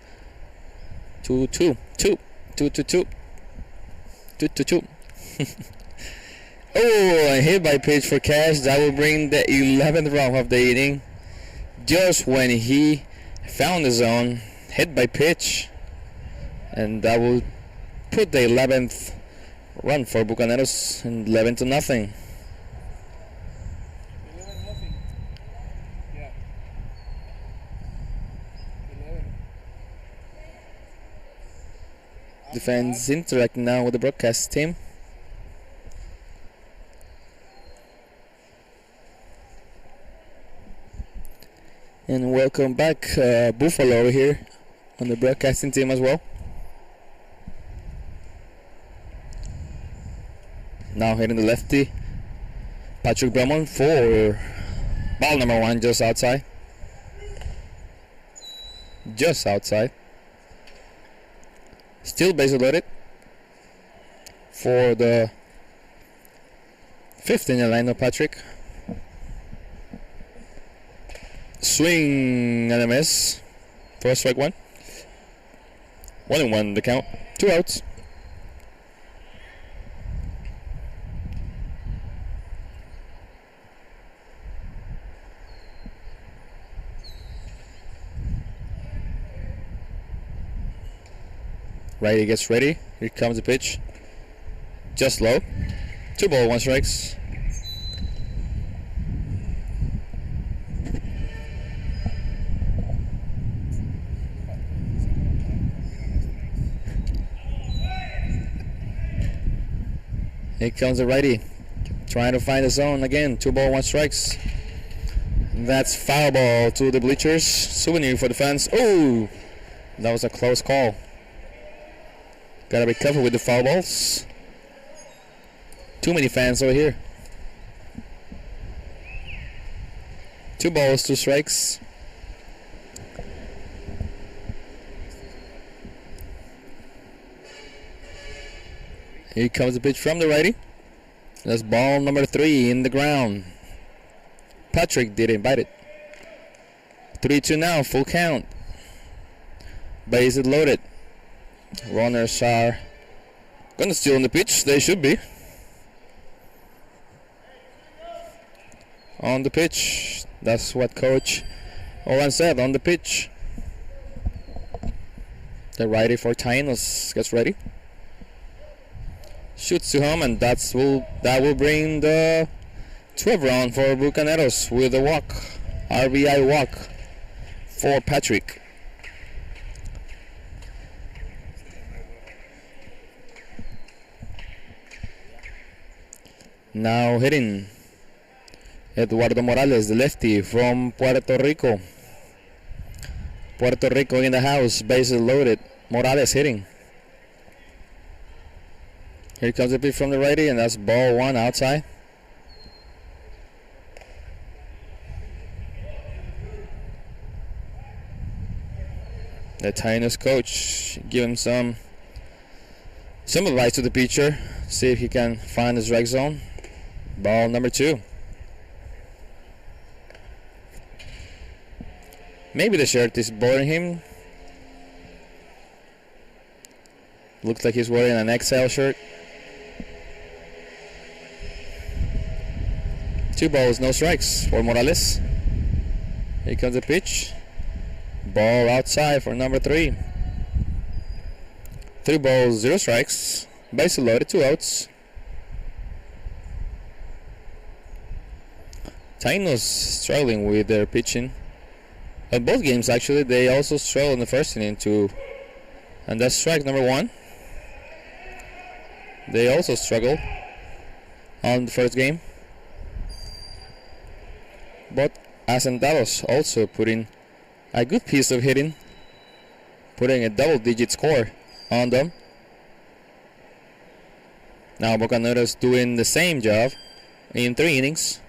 2-2, 2, 2-2, 2-2. Oh, a hit by pitch for Cash. That will bring the 11th run of the inning. Just when he found the zone, hit by pitch. And that will put the 11th run for Bucaneros and 11-0. 11-0. Yeah. 11. The fans interacting now with the broadcast team. And welcome back, Buffalo over here on the broadcasting team as well. Now hitting the lefty, Patrick Bremont for ball number 1, just outside. Just outside. Still base loaded for the 5th in the lineup, Patrick. Swing and a miss for strike 1. 1-1 the count. 2 outs. Righty gets ready. Here comes the pitch. Just low. 2 balls, 1 strikes. Here comes the righty. Trying to find the zone again. 2 balls, 1 strikes. That's foul ball to the bleachers. Souvenir for the fans. Oh! That was a close call. Gotta be careful with the foul balls. Too many fans over here. 2 balls, 2 strikes. Here comes the pitch from the righty. That's ball number 3 in the ground. Patrick didn't bite it. 3-2 now, full count. Bases loaded. Runners are gonna steal on the pitch. They should be. On the pitch. That's what Coach Owen said, on the pitch. The righty for Tainos gets ready. Shoots to home, and that will bring the 12th round for Bucaneros with a walk. RBI walk for Patrick. Now hitting Eduardo Morales, the lefty from Puerto Rico. Puerto Rico in the house, bases loaded. Morales hitting. Here comes the pitch from the righty, and that's ball 1 outside. The Tainos coach giving some advice to the pitcher, see if he can find the strike zone. Ball number 2. Maybe the shirt is bothering him. Looks like he's wearing an XL shirt. 2 balls, no strikes for Morales. Here comes the pitch. Ball outside for number 3. 3 balls, 0 strikes. Base loaded, 2 outs. Tainos struggling with their pitching. At both games, actually, they also struggled in the first inning too. And that's strike number 1. They also struggled on the first game. But Asentados also putting a good piece of hitting, putting a double-digit score on them. Now Bucaneros doing the same job in 3 innings.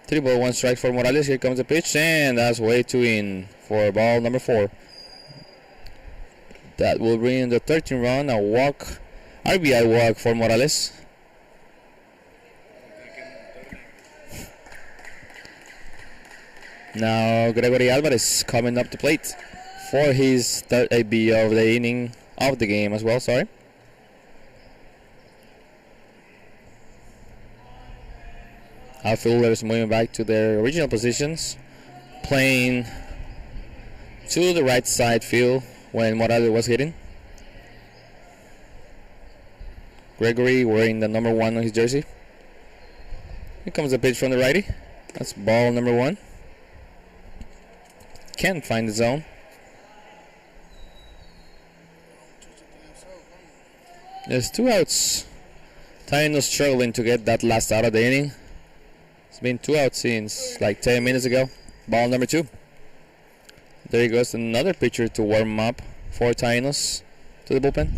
3 ball, 1 strike for Morales. Here comes the pitch, and that's way too in for ball number 4. That will bring in the 13th run, a walk, RBI walk for Morales. Now Gregory Alvarez coming up to plate for his third AB of the inning of the game as well. Sorry. Outfielders moving back to their original positions, playing to the right side field when Morales was hitting. Gregory wearing the number 1 on his jersey. Here comes the pitch from the righty. That's ball number 1. Can't find the zone. There's 2 outs. Tainos struggling to get that last out of the inning. It's been 2 outs since like 10 minutes ago. Ball number 2. There goes another pitcher to warm up for Tainos to the bullpen.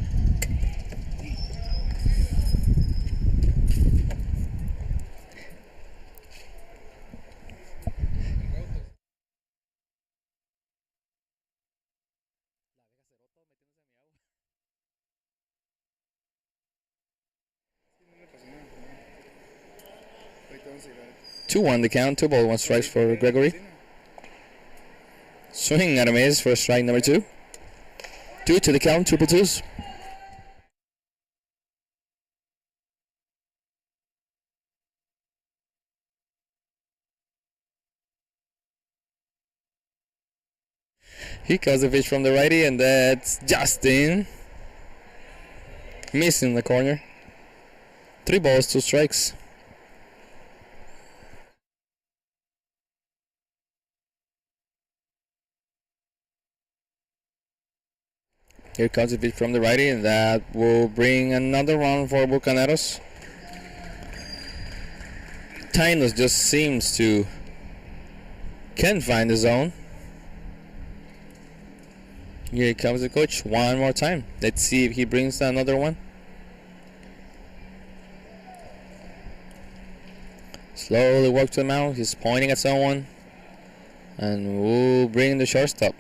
Two on the count, 2 ball, 1 strike for Gregory. Swing and a miss for strike number 2. 2 to the count, triple twos. He calls the pitch from the righty, and that's Justin. Missing the corner. 3 balls, 2 strikes. Here comes a pitch from the righty, and that will bring another run for Bucaneros. Tainos just seems to can't find the zone. Here comes the coach one more time. Let's see if he brings another one. Slowly walk to the mound. He's pointing at someone, and we'll bring the shortstop.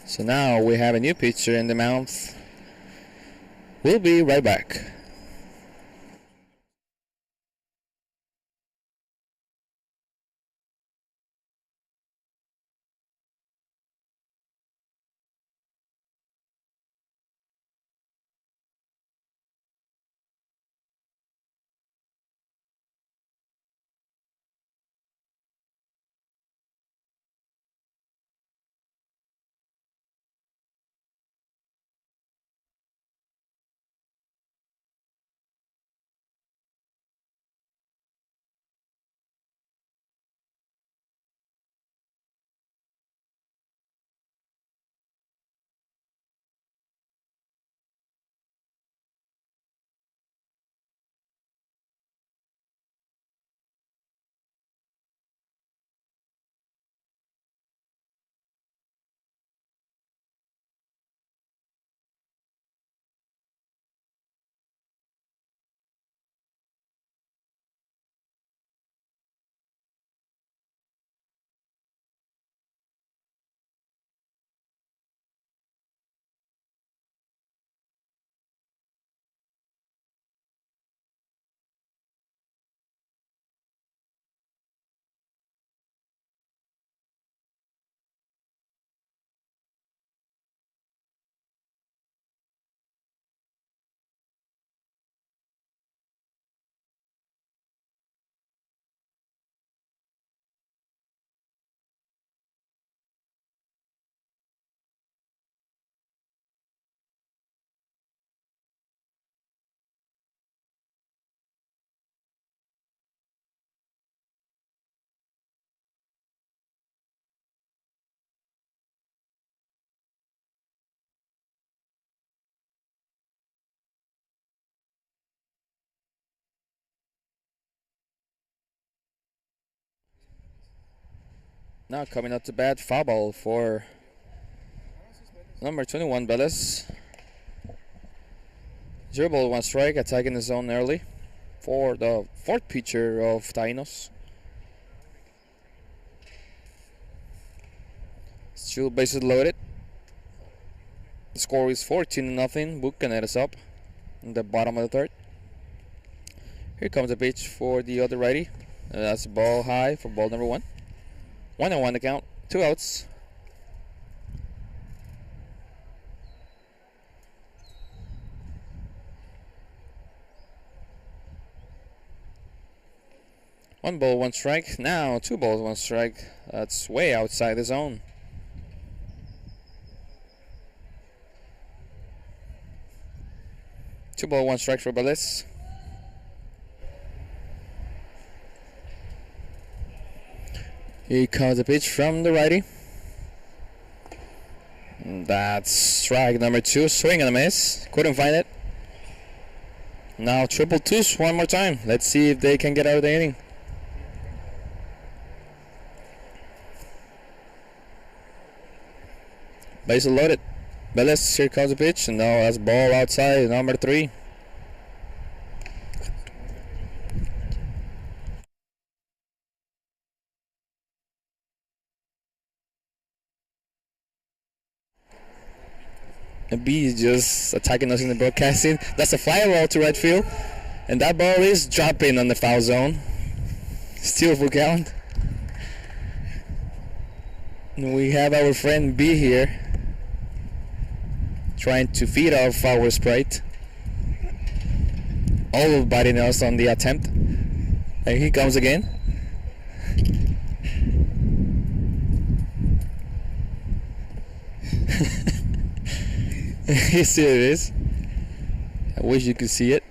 So now we have a new pitcher in the mound. We'll be right back. Now coming up to bat, foul ball for number 21, Bellis. 0 ball, 1 strike, attacking the zone early for the fourth pitcher of Tainos. Still bases loaded. The score is 14-0. Bucaneros up in the bottom of the third. Here comes the pitch for the other righty. That's ball high for ball number 1. 1-1 the count. 2 outs. One ball, 1 strike. Now 2 balls, 1 strike. That's way outside the zone. Two ball, 1 strike for Bellis. Here comes the pitch from the righty. That's strike number 2. Swing and a miss. Couldn't find it. Now triple twos one more time. Let's see if they can get out of the inning. Bases loaded. Bellis, here comes the pitch, and now that's ball outside, number 3. The B is just attacking us in the broadcasting. That's a fly ball to right field, and that ball is dropping on the foul zone. Still full count. And we have our friend B here, trying to feed off our Sprite. Everybody else on the attempt. And he comes again. Here it is. I wish you could see it.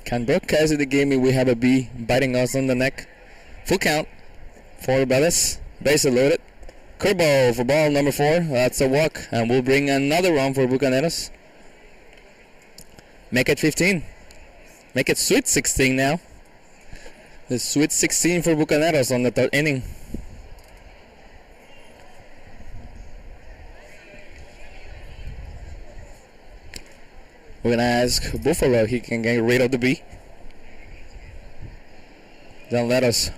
Can broadcast the game if we have a bee biting us on the neck. Full count for Bellis. Base loaded. Curveball for ball number 4. That's a walk, and we'll bring another run for Bucaneros. Make it 15. Make it sweet 16 now. The sweet 16 for Bucaneros on the 3rd inning. We're gonna ask Buffalo if he can get rid of the bee. Don't let us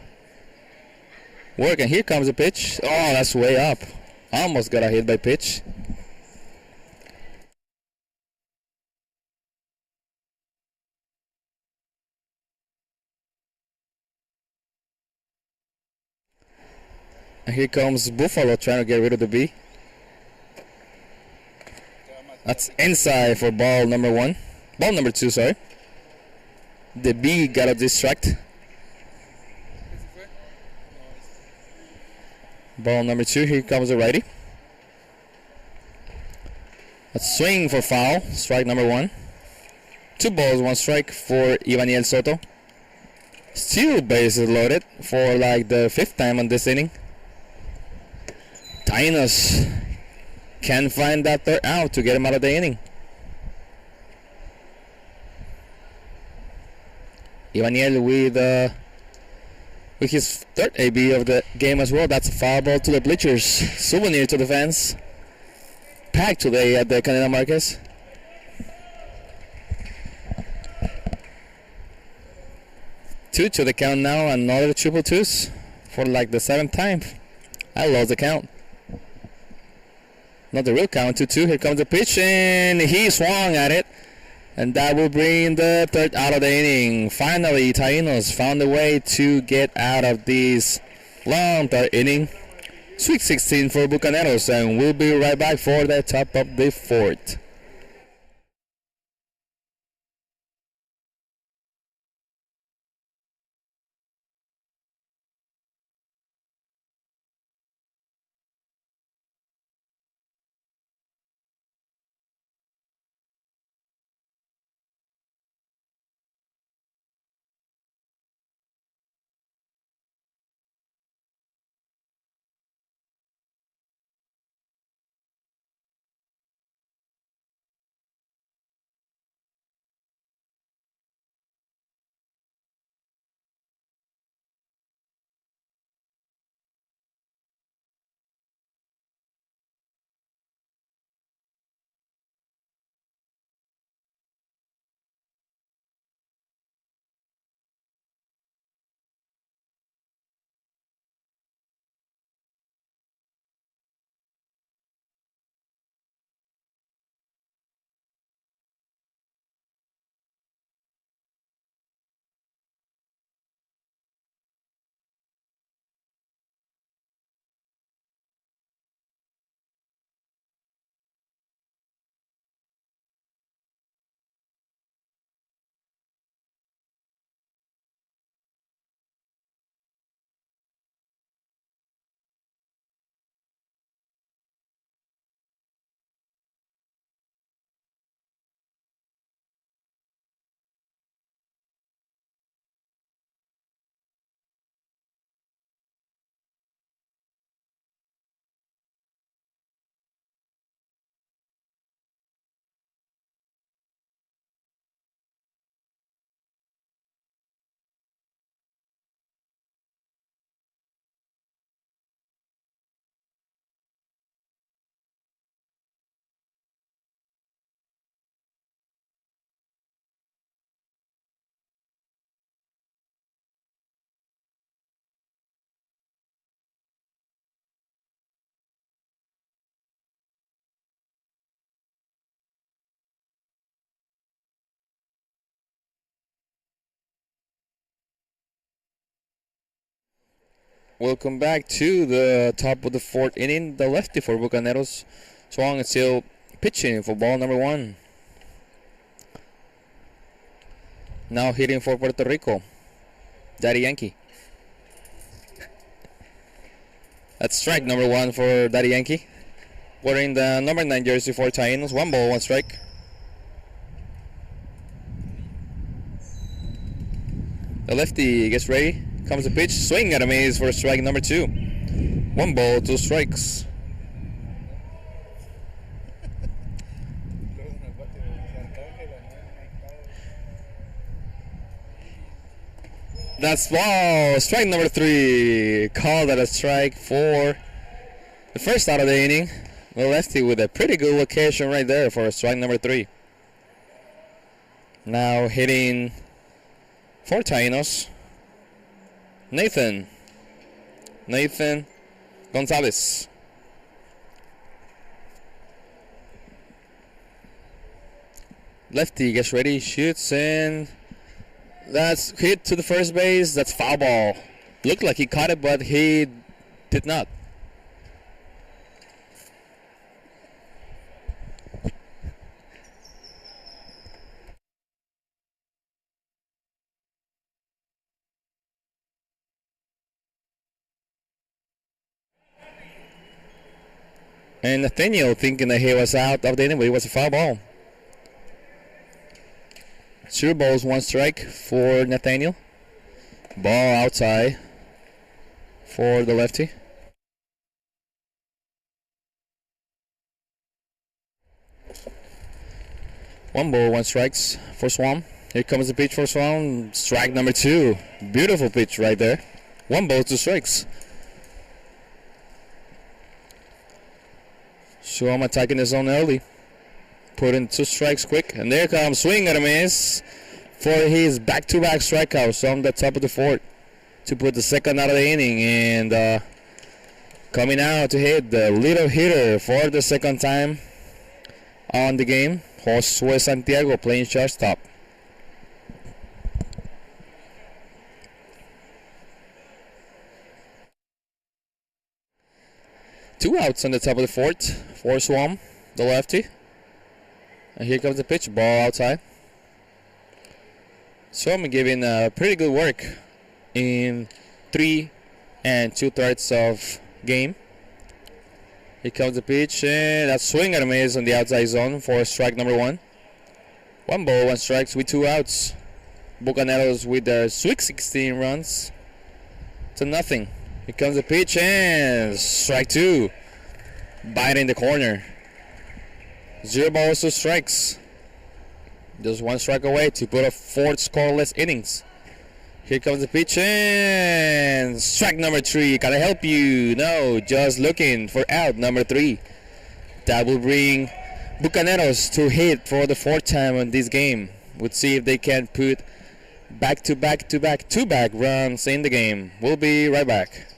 work, and here comes the pitch. Oh, that's way up. Almost got a hit by pitch. And here comes Buffalo trying to get rid of the bee. That's inside for ball number 1. Ball number 2, sorry. The bee got a distract. Ball number 2, here comes the righty. A swing for foul, strike number 1. 2 balls, 1 strike for Ivaniel Soto. Still bases loaded for like the 5th time on this inning. Tainos can find that 3rd out to get him out of the inning. Ivaniel with his 3rd AB of the game as well. That's a foul ball to the bleachers. Souvenir to the fans. Packed today at the Canela Marquez. Two to the count now. Another triple twos for like the 7th time. I lost the count. Not the real count. 2-2. Here comes the pitch, and he swung at it. And that will bring the 3rd out of the inning. Finally, Tainos found a way to get out of this long 3rd inning. Sweet 16 for Bucaneros, and we'll be right back for the top of the 4th. Welcome back to the top of the fourth inning. The lefty for Bucaneros. Swung and still pitching for ball number one. Now hitting for Puerto Rico. Daddy Yankee. That's strike number one for Daddy Yankee. Wearing the number 9 jersey for Tainos. 1 ball, 1 strike. The lefty gets ready. Comes the pitch. Swing at a miss for strike number 2. 1 ball, 2 strikes. That's ball. Strike number 3. Called at a strike for the first out of the inning. The lefty with a pretty good location right there for strike number 3. Now hitting for Tainos. Nathan Gonzalez. Lefty gets ready, shoots, and that's hit to the first base. That's foul ball. Looked like he caught it, but he did not. And Nathaniel thinking that he was out of the inning, but it was a foul ball. 0 balls, 1 strike for Nathaniel. Ball outside for the lefty. One ball, 1 strikes for Swam. Here comes the pitch for Swam. Strike number 2. Beautiful pitch right there. 1 ball, 2 strikes. Swam attacking the zone early. Putting 2 strikes quick. And there comes swing and a miss for his back-to-back strikeouts on the top of the 4th to put the second out of the inning. And coming out to hit the little hitter for the second time on the game, Josue Santiago playing shortstop. Two outs on the top of the 4th for Swam, the lefty. And here comes the pitch, ball outside. Swam giving pretty good work in 3 2/3 of game. Here comes the pitch, and that swing and a miss on the outside zone for strike number 1. 1 ball, 1 strikes with 2 outs. Bucaneros with their sweet 16 runs to nothing. Here comes the pitch, and strike 2. Bite in the corner. 0 balls, 2 strikes. Just 1 strike away to put up 4 scoreless innings. Here comes the pitch, and strike number 3. Can I help you? No, just looking for out number 3. That will bring Bucaneros to hit for the 4th time in this game. We'll see if they can put back-to-back runs in the game. We'll be right back.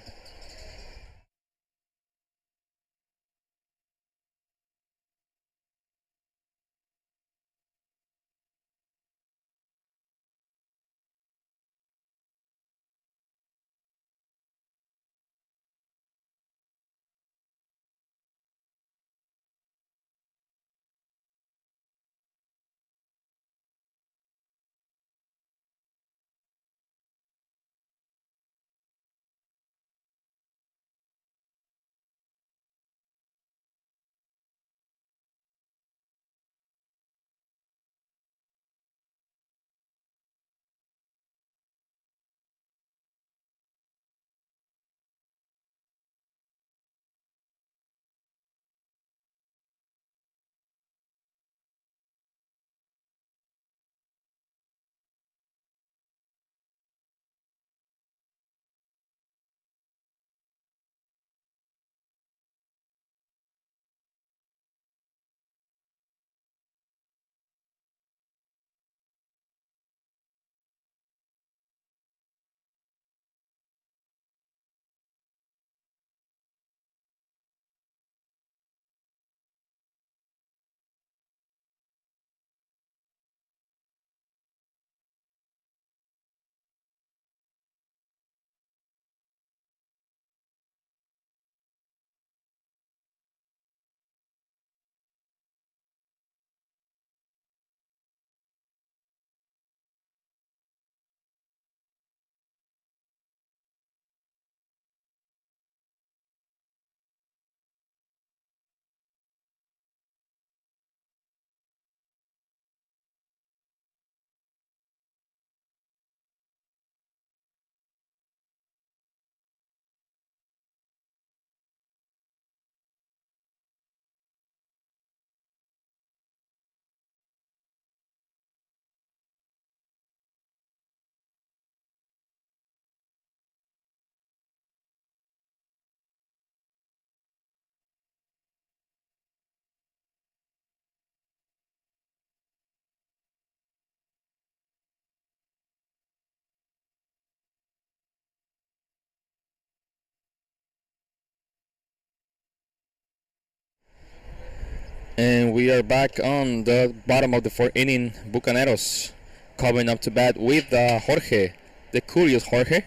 And we are back on the bottom of the fourth inning. Bucaneros coming up to bat with Jorge, the curious Jorge.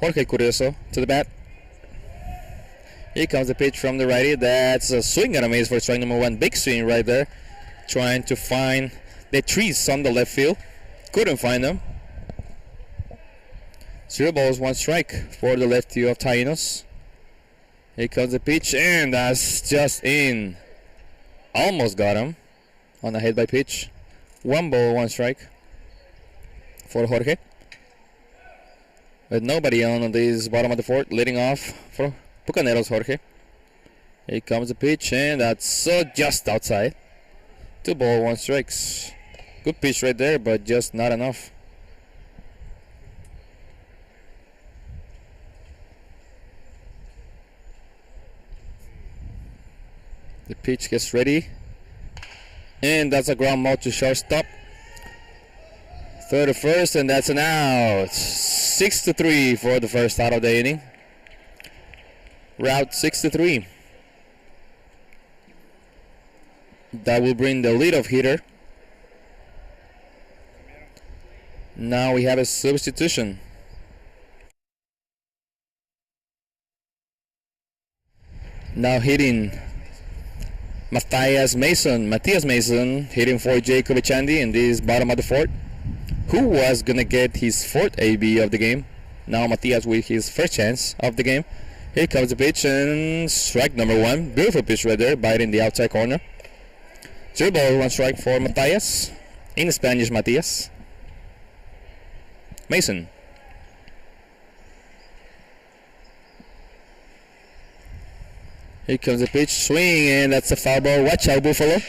Jorge Curioso to the bat. Here comes the pitch from the righty. That's a swing and a miss for strike number one. Big swing right there. Trying to find the trees on the left field. Couldn't find them. 0 balls, 1 strike for the lefty of Tainos. Here comes the pitch, and that's just in. Almost got him on a hit by pitch. 1 ball, 1 strike for Jorge. With nobody on this bottom of the fourth, leading off for Bucaneros Jorge. Here comes the pitch, and that's just outside. 2 ball, 1 strikes. Good pitch right there, but just not enough. The pitch gets ready, and that's a ground ball to shortstop. Third to first, and that's an out. 6-3 for the first out of the inning. Route 6-3. That will bring the leadoff hitter. Now we have a substitution. Now hitting Matthias Mason hitting for Jacob Echandi in this bottom of the fourth, who was gonna get his fourth AB of the game. Now Matthias with his first chance of the game. Here comes the pitch, and strike number 1. Beautiful pitch right there, biting the outside corner. 0 ball, 1 strike for Matthias. In Spanish, Matthias. Mason. Here comes the pitch, swing, and that's a foul ball. Watch out, Buffalo.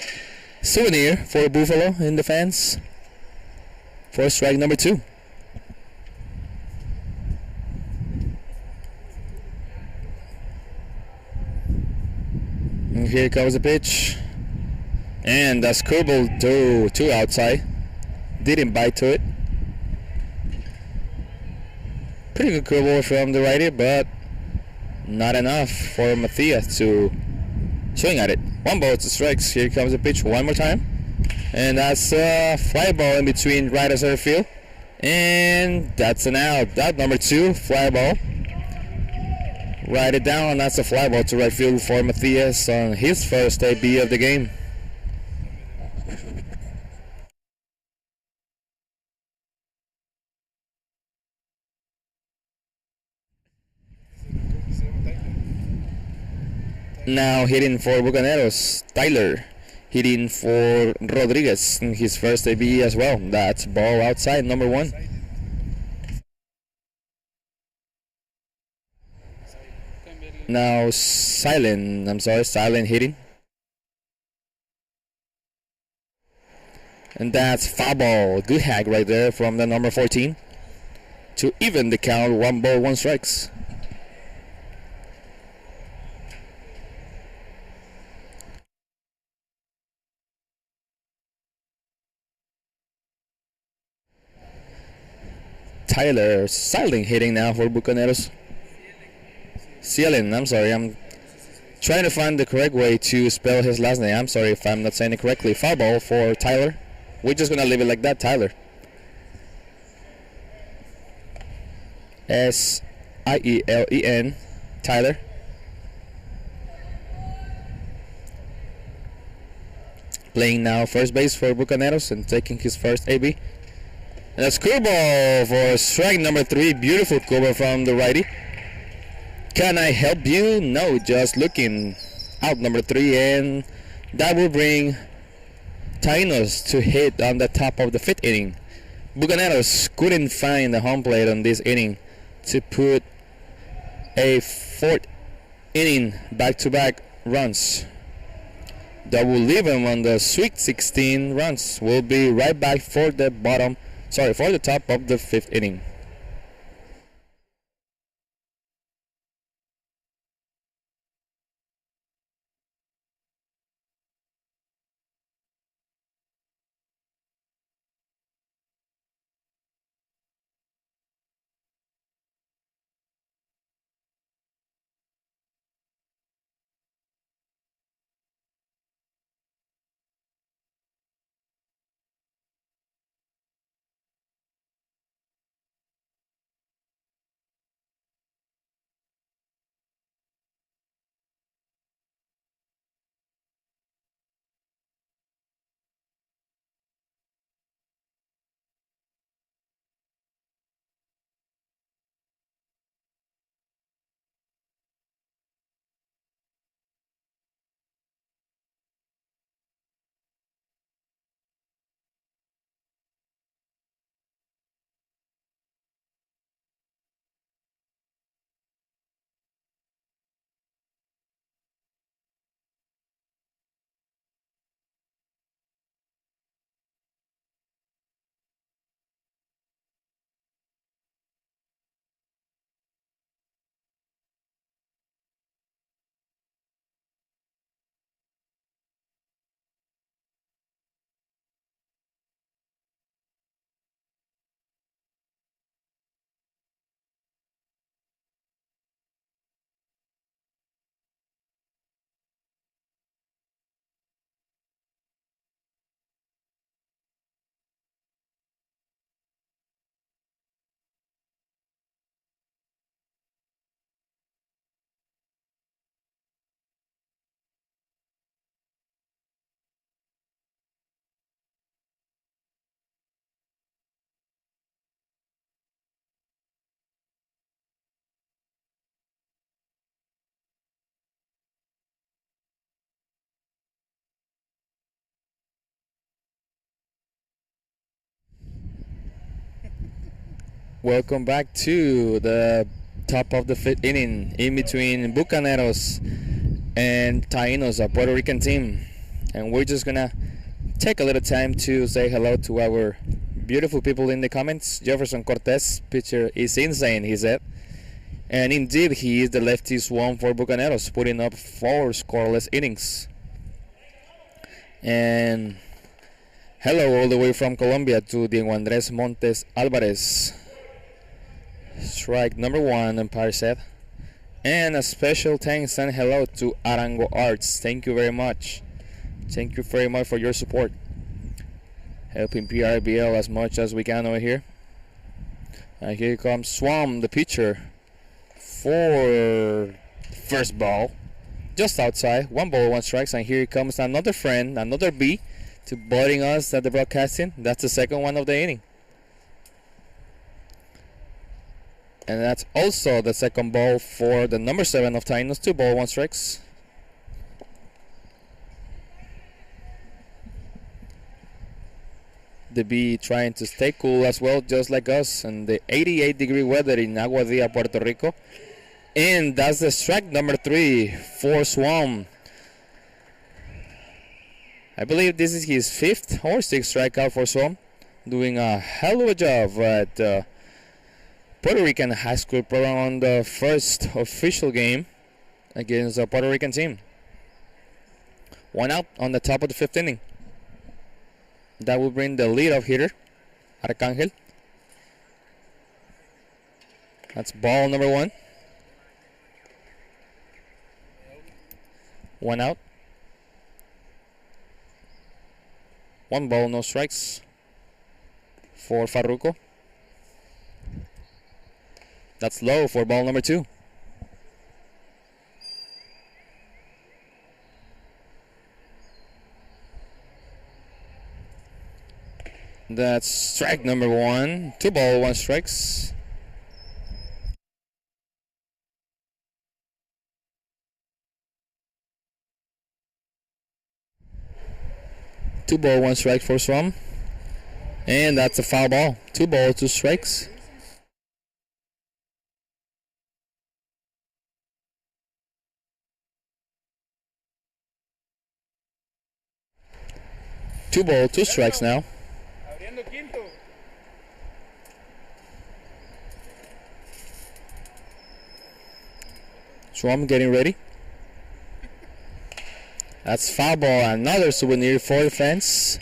Souvenir for Buffalo in the fans for strike number 2. And here comes the pitch, and that's curveball to outside. Didn't bite to it. Pretty good curveball from the righty, but not enough for Matthias to swing at it. 1 ball, 2 strikes. Here comes the pitch one more time. And that's a fly ball in between right and center field. And that's an out. That number 2, fly ball. Write it down. That's a fly ball to right field for Matthias on his first AB of the game. Now hitting for Bucaneros, Tyler. Hitting for Rodriguez in his first AB as well. That's ball outside, number 1. Now silent hitting. And that's foul ball. Good hack right there from the number 14 to even the count. 1 ball, 1 strikes. Tyler silent hitting now for Bucaneros. Cielen, I'm sorry, I'm trying to find the correct way to spell his last name. I'm sorry if I'm not saying it correctly. Foul ball for Tyler. We're just gonna leave it like that, Tyler. Sielen, Tyler. Playing now first base for Bucaneros and taking his first AB. And that's curveball for strike number 3. Beautiful curveball from the righty. Can I help you? No, just looking. Out number 3, and that will bring Tainos to hit on the top of the 5th inning. Bucaneros couldn't find the home plate on this inning to put a 4th inning back-to-back runs. That will leave him on the sweet 16 runs. We'll be right back for the top of the 5th inning. Welcome back to the top of the fifth inning in between Bucaneros and Tainos, a Puerto Rican team. And we're just gonna take a little time to say hello to our beautiful people in the comments. Jefferson Cortez, pitcher, is insane, he said. And indeed, he is the lefty swan for Bucaneros, putting up 4 scoreless innings. And hello all the way from Colombia to Diego Andres Montes Alvarez. Strike number 1, umpire said. And a special thanks and hello to Arango Arts. Thank you very much. Thank you very much for your support. Helping PRBL as much as we can over here. And here comes Swam, the pitcher, for first ball. Just outside. 1 ball, 1 strikes. And here comes another friend, another B, to boarding us at the broadcasting. That's the second one of the inning. And that's also the second ball for the number 7 of Tainos. 2 ball, 1 strikes. The bee trying to stay cool as well, just like us, and the 88-degree weather in Aguadilla, Puerto Rico. And that's the strike number 3 for Swam. I believe this is his 5th or 6th strikeout for Swam. Doing a hell of a job at Puerto Rican high school program on the first official game against a Puerto Rican team. 1 out on the top of the 5th inning. That will bring the leadoff hitter, Arcangel. That's ball number 1. 1 out. 1 ball, no strikes for Farruko. That's low for ball number 2. That's strike number 1. 2 ball, 1 strikes. Two ball, 1 strike for Swam. And that's a foul ball. 2 ball, 2 strikes. Two ball, 2 strikes now. Swam getting ready. That's foul ball, another souvenir for the fans.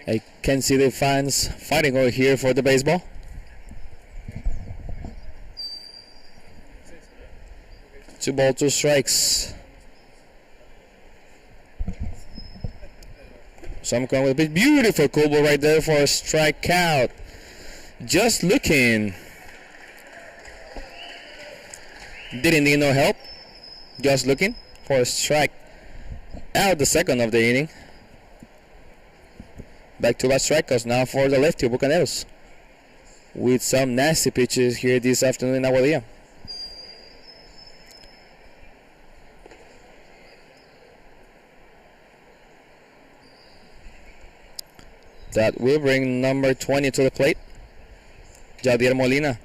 I can see the fans fighting over here for the baseball. Two ball, 2 strikes. Some come with a bit beautiful cool ball right there for a strikeout. Just looking. Didn't need no help. Just looking for a strike out the second of the inning. Back to back strikeouts now for the lefty Bucaneros, with some nasty pitches here this afternoon in Aguadilla. That will bring number 20 to the plate, Jadier Molina.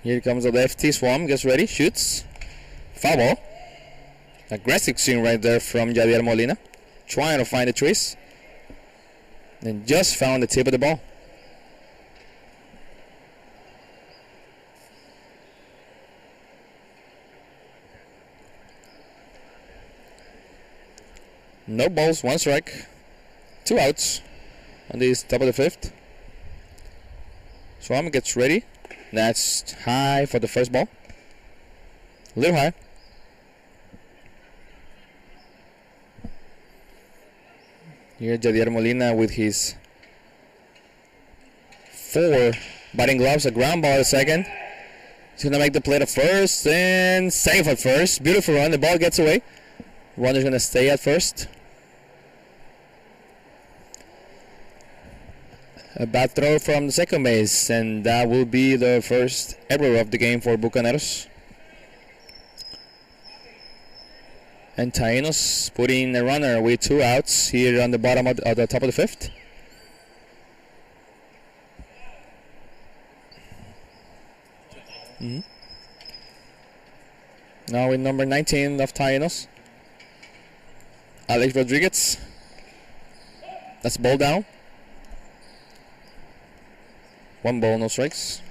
Here comes the lefty. Swam gets ready, shoots. Foul ball. Aggressive swing right there from Jadier Molina, trying to find the trees. And just found the tip of the ball. No balls, 1 strike. 2 outs on this top of the 5th. Swam gets ready. That's high for the first ball. A little high. Here Jadier Molina with his 4 batting gloves. A ground ball at second. He's going to make the play at first and safe at first. Beautiful run. The ball gets away. Runner's going to stay at first. A bad throw from the second base, and that will be the first error of the game for Bucaneros. And Tainos putting a runner with 2 outs here on the bottom of the top of the 5th. Now with number 19 of Tainos, Alex Rodriguez. That's ball down. 1 ball, no strikes.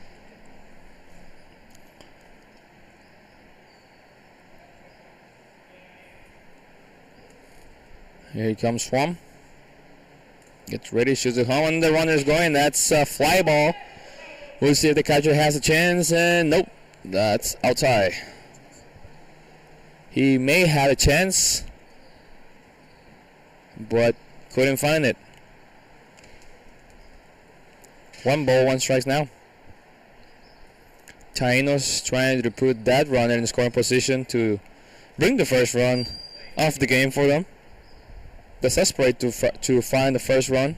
Here comes Swam. Gets ready, shoots it home, and the runner's going. That's a fly ball. We'll see if the catcher has a chance, and nope, that's outside. He may have a chance, but couldn't find it. 1 ball, 1 strikes now. Tainos trying to put that runner in scoring position to bring the first run of the game for them. Desperate to find the first run.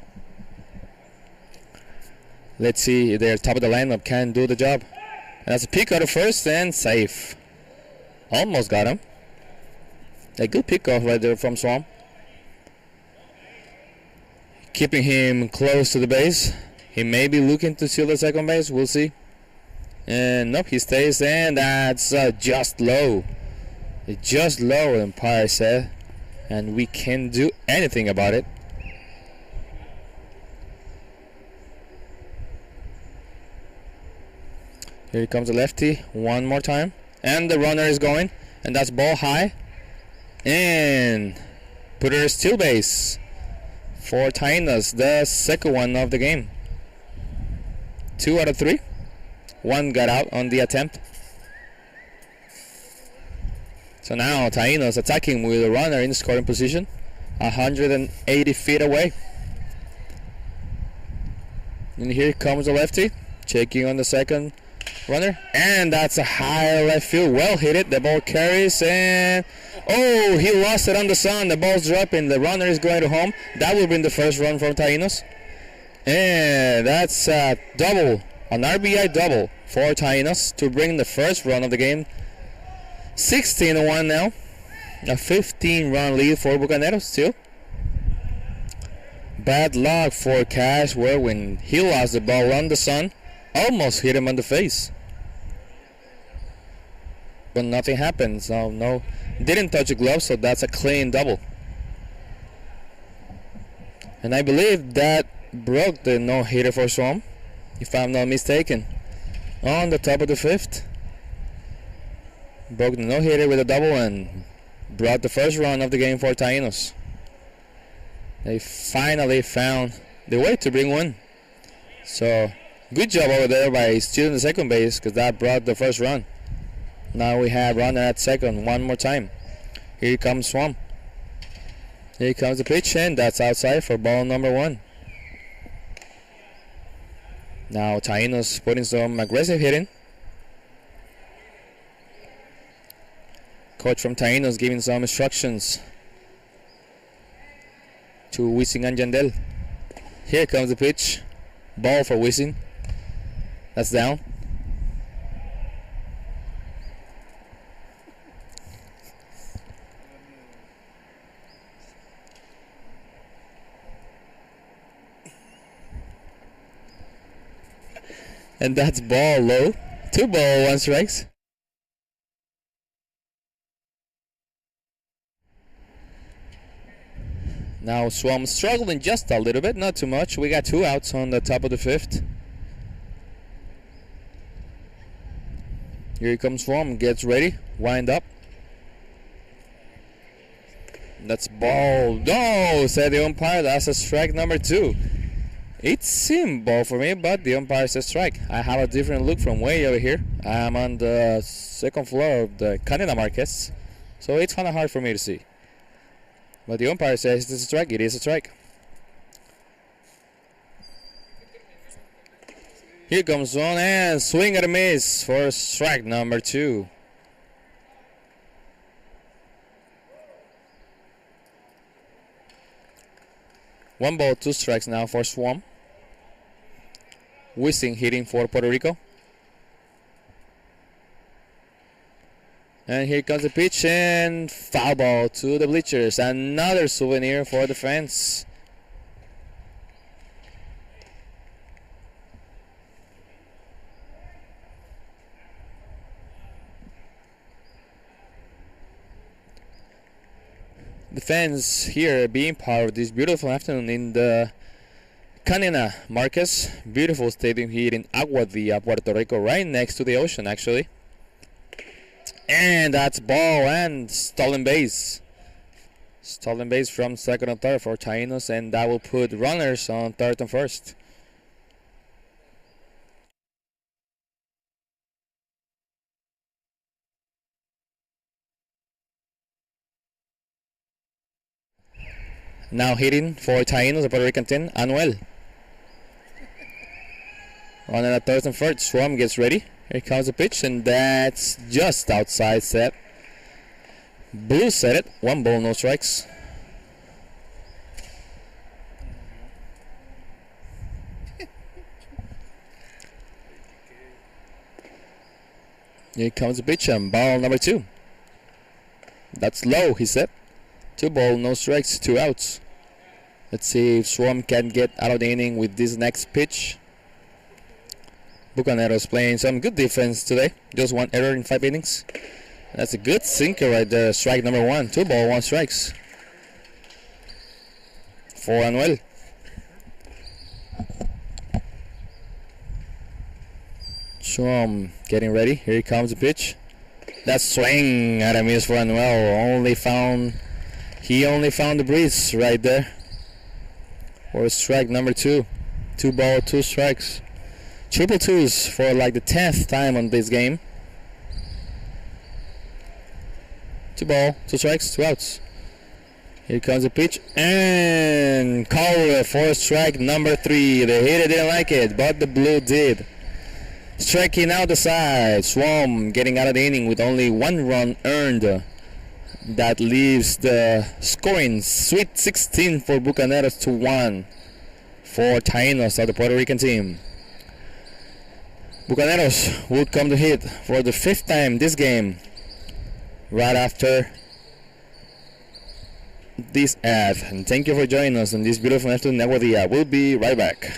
Let's see if their top of the lineup can do the job. And that's a pick out of first and safe. Almost got him. A good pickoff right there from Swamp. Keeping him close to the base. He may be looking to steal the second base. We'll see. And nope, he stays, and that's just low. Just low, umpire said. And we can't do anything about it. Here comes the lefty one more time, and the runner is going, and that's ball high, and put her steal base for Tainos, the second one of the game. 2 out of 3. 1 got out on the attempt. So now Tainos attacking with a runner in scoring position, 180 feet away. And here comes the lefty, checking on the second runner, and that's a high left field. Well hit it. The ball carries, and oh, he lost it on the sun. The ball's dropping. The runner is going to home. That will bring the first run from Tainos, and that's a double, an RBI double for Tainos to bring the first run of the game. 16-1 now. A 15-run lead for Bucaneros still. Bad luck for Cash, where when he lost the ball on the sun, almost hit him on the face. But nothing happened, so no. Didn't touch the glove, so that's a clean double. And I believe that broke the no-hitter for Swamp, if I'm not mistaken. On the top of the 5th. Broke the no-hitter with a double and brought the first run of the game for Tainos. They finally found the way to bring one. So, good job over there by stealing the second base, because that brought the first run. Now we have runner at second one more time. Here comes Swamp. Here comes the pitch, and that's outside for ball number 1. Now Tainos putting some aggressive hitting. Coach from Tainos giving some instructions to Wissing and Jandel. Here comes the pitch. Ball for Wissing. That's down. And that's ball low. 2 ball, 1 strikes. Now Swam struggling just a little bit, not too much. We got 2 outs on the top of the 5th. Here comes Swam, gets ready, wind up. That's ball. No, said the umpire. That's a strike number 2. It seemed ball for me, but the umpire says strike. I have a different look from way over here. I'm on the 2nd floor of the Canada Marquez, so it's kind of hard for me to see. But the umpire says it's a strike. It is a strike. Here comes one, and swing and a miss for strike number 2. One ball, 2 strikes now for Swamp. Wissing hitting for Puerto Rico. And here comes the pitch and foul ball to the bleachers. Another souvenir for the fans. The fans here being part of this beautiful afternoon in the Canina Marquez. Beautiful stadium here in Aguadilla, Puerto Rico, right next to the ocean actually. And that's ball and stolen base. Stolen base from second and third for Tainos, and that will put runners on third and first. Now hitting for Tainos, the Puerto Rican team, Anuel. Running at third and first, Swam gets ready. Here comes the pitch, and that's just outside set. Blue set it, 1 ball, no strikes. Here comes the pitch, and ball number 2. That's low, he said. 2 ball, no strikes, 2 outs. Let's see if Swam can get out of the inning with this next pitch. Bucaneros playing some good defense today. Just 1 error in 5 innings. That's a good sinker right there. Strike number 1. 2 ball, 1 strikes. For Anuel. Swam getting ready. Here comes the pitch. That swing at a miss for Anuel. He only found the breeze right there. For strike number 2. 2 ball, 2 strikes. Triple twos for like the 10th time on this game. 2 ball, 2 strikes, 2 outs. Here comes the pitch and call for strike number 3. The hitter didn't like it, but the blue did. Striking out the side. Swam getting out of the inning with only 1 run earned. That leaves the scoring Sweet 16 for Bucaneros to 1 for Tainos of the Puerto Rican team. Bucaneros will come to hit for the 5th time this game right after this ad. And thank you for joining us on this beautiful afternoon in Aguadilla. We'll be right back.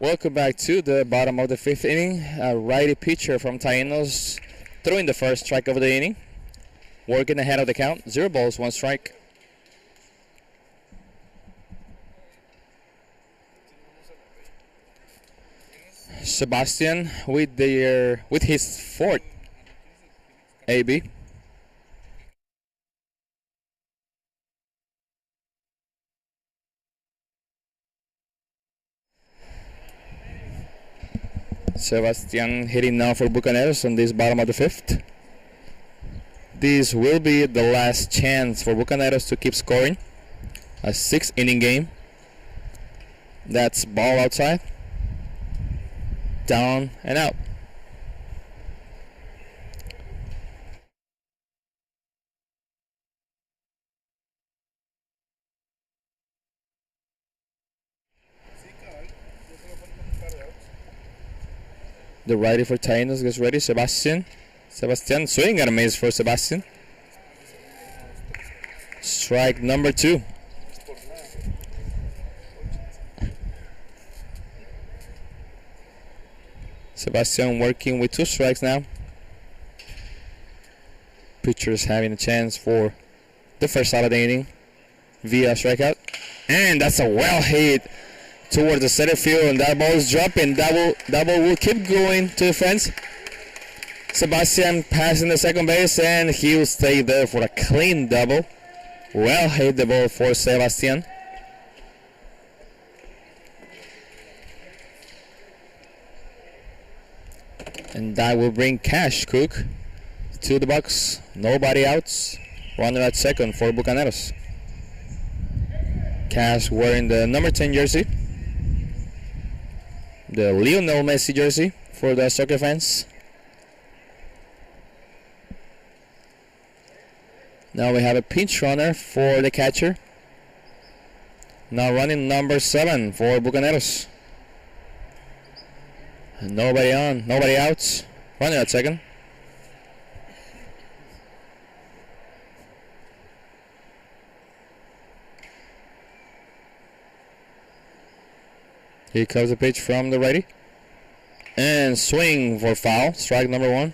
Welcome back to the bottom of the fifth inning. A righty pitcher from Tainos throwing the first strike of the inning. Working ahead of the count. 0 balls, 1 strike. Sebastian with his fourth AB. Sebastian hitting now for Bucaneros on this bottom of the fifth. This will be the last chance for Bucaneros to keep scoring. A 6-inning game. That's ball outside. Down and out. The righty for Tainos gets ready. Sebastian swing and a miss for Sebastian. Strike number 2. Sebastian working with 2 strikes now. Pitchers having a chance for the first out of the inning via strikeout. And that's a well hit towards the center field, and that ball is dropping. That ball will keep going to the fence. Sebastian passing the second base, and he'll stay there for a clean double. Well hit the ball for Sebastian. And that will bring Cash Cook to the box. Nobody outs. Runner at second for Bucaneros. Cash wearing the number 10 jersey. The Lionel Messi jersey for the soccer fans. Now we have a pinch runner for the catcher. Now running number 7 for Bucaneros. Nobody on, nobody out. Runner at second. Here comes the pitch from the righty. And swing for foul. Strike number 1.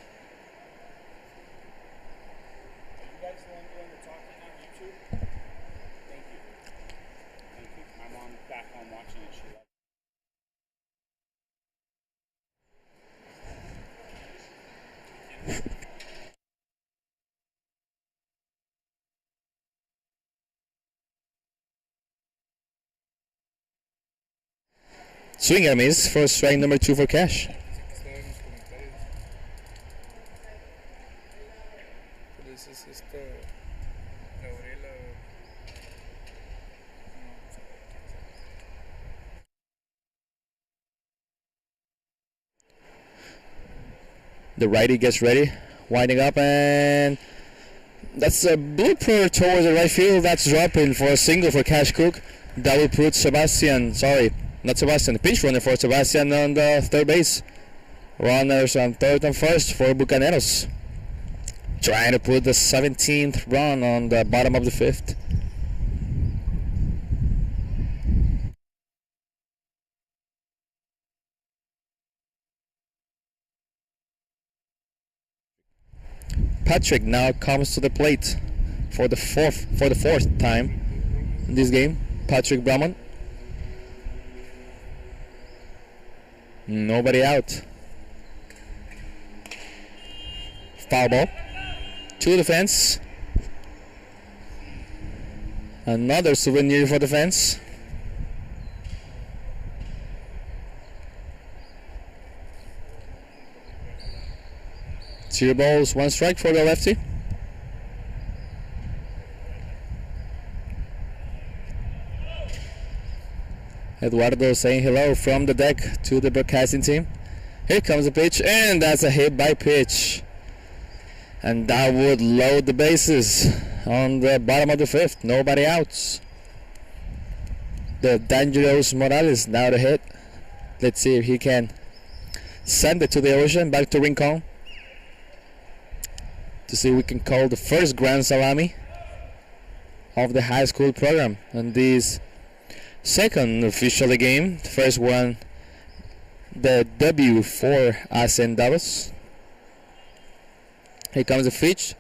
Swing and a miss for strike number 2 for Cash. The righty gets ready, winding up, and that's a blooper towards the right field. That's dropping for a single for Cash Cook. That will put the pinch runner for Sebastian on the third base. Runners on third and first for Bucaneros. Trying to put the 17th run on the bottom of the fifth. Patrick now comes to the plate for the fourth time in this game. Patrick Brahman. Nobody out. Foul ball to the fence. Another souvenir for the fence. Zero balls, 1 strike for the lefty. Eduardo saying hello from the deck to the broadcasting team. Here comes the pitch, and that's a hit by pitch. And that would load the bases on the bottom of the fifth. Nobody outs. The Dangerous Morales now to hit. Let's see if he can send it to the ocean, back to Rincon. To see if we can call the first grand salami of the high school program. And this second official game, the first one the W for Hacendados. Here comes the pitch.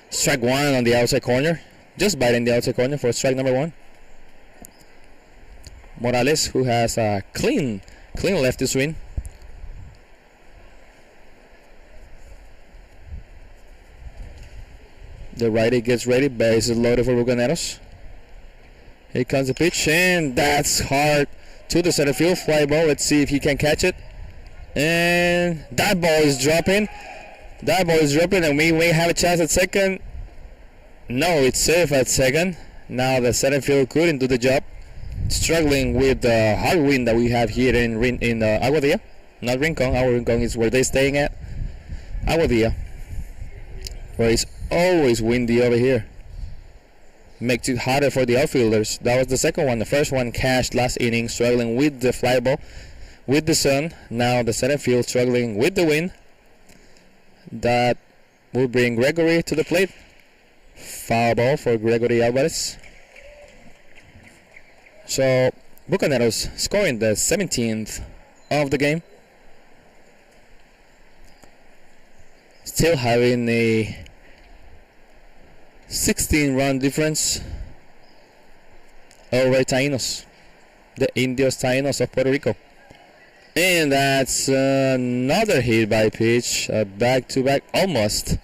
Strike one on the outside corner. Just biting the outside corner for strike number one. Morales, who has a clean lefty swing. The righty gets ready. Bases loaded for Bucaneros. Here comes the pitch, and that's hard to the center field. Fly ball. Let's see if he can catch it. And that ball is dropping. And we may have a chance at second. No, it's safe at second. Now the center field couldn't do the job. Struggling with the hard wind that we have here in Aguadilla. Not Rincon. Our Rincon is where they're staying at. Aguadilla, where it's always windy over here. Makes it harder for the outfielders. That was the second one. The first one cashed last inning, struggling with the fly ball, with the sun. Now the center field struggling with the wind. That will bring Gregory to the plate. Foul ball for Gregory Alvarez. So Bucaneros scoring the 17th of the game. Still having a 16-run difference over Tainos, the Indios Tainos of Puerto Rico. And that's another hit by pitch, back-to-back almost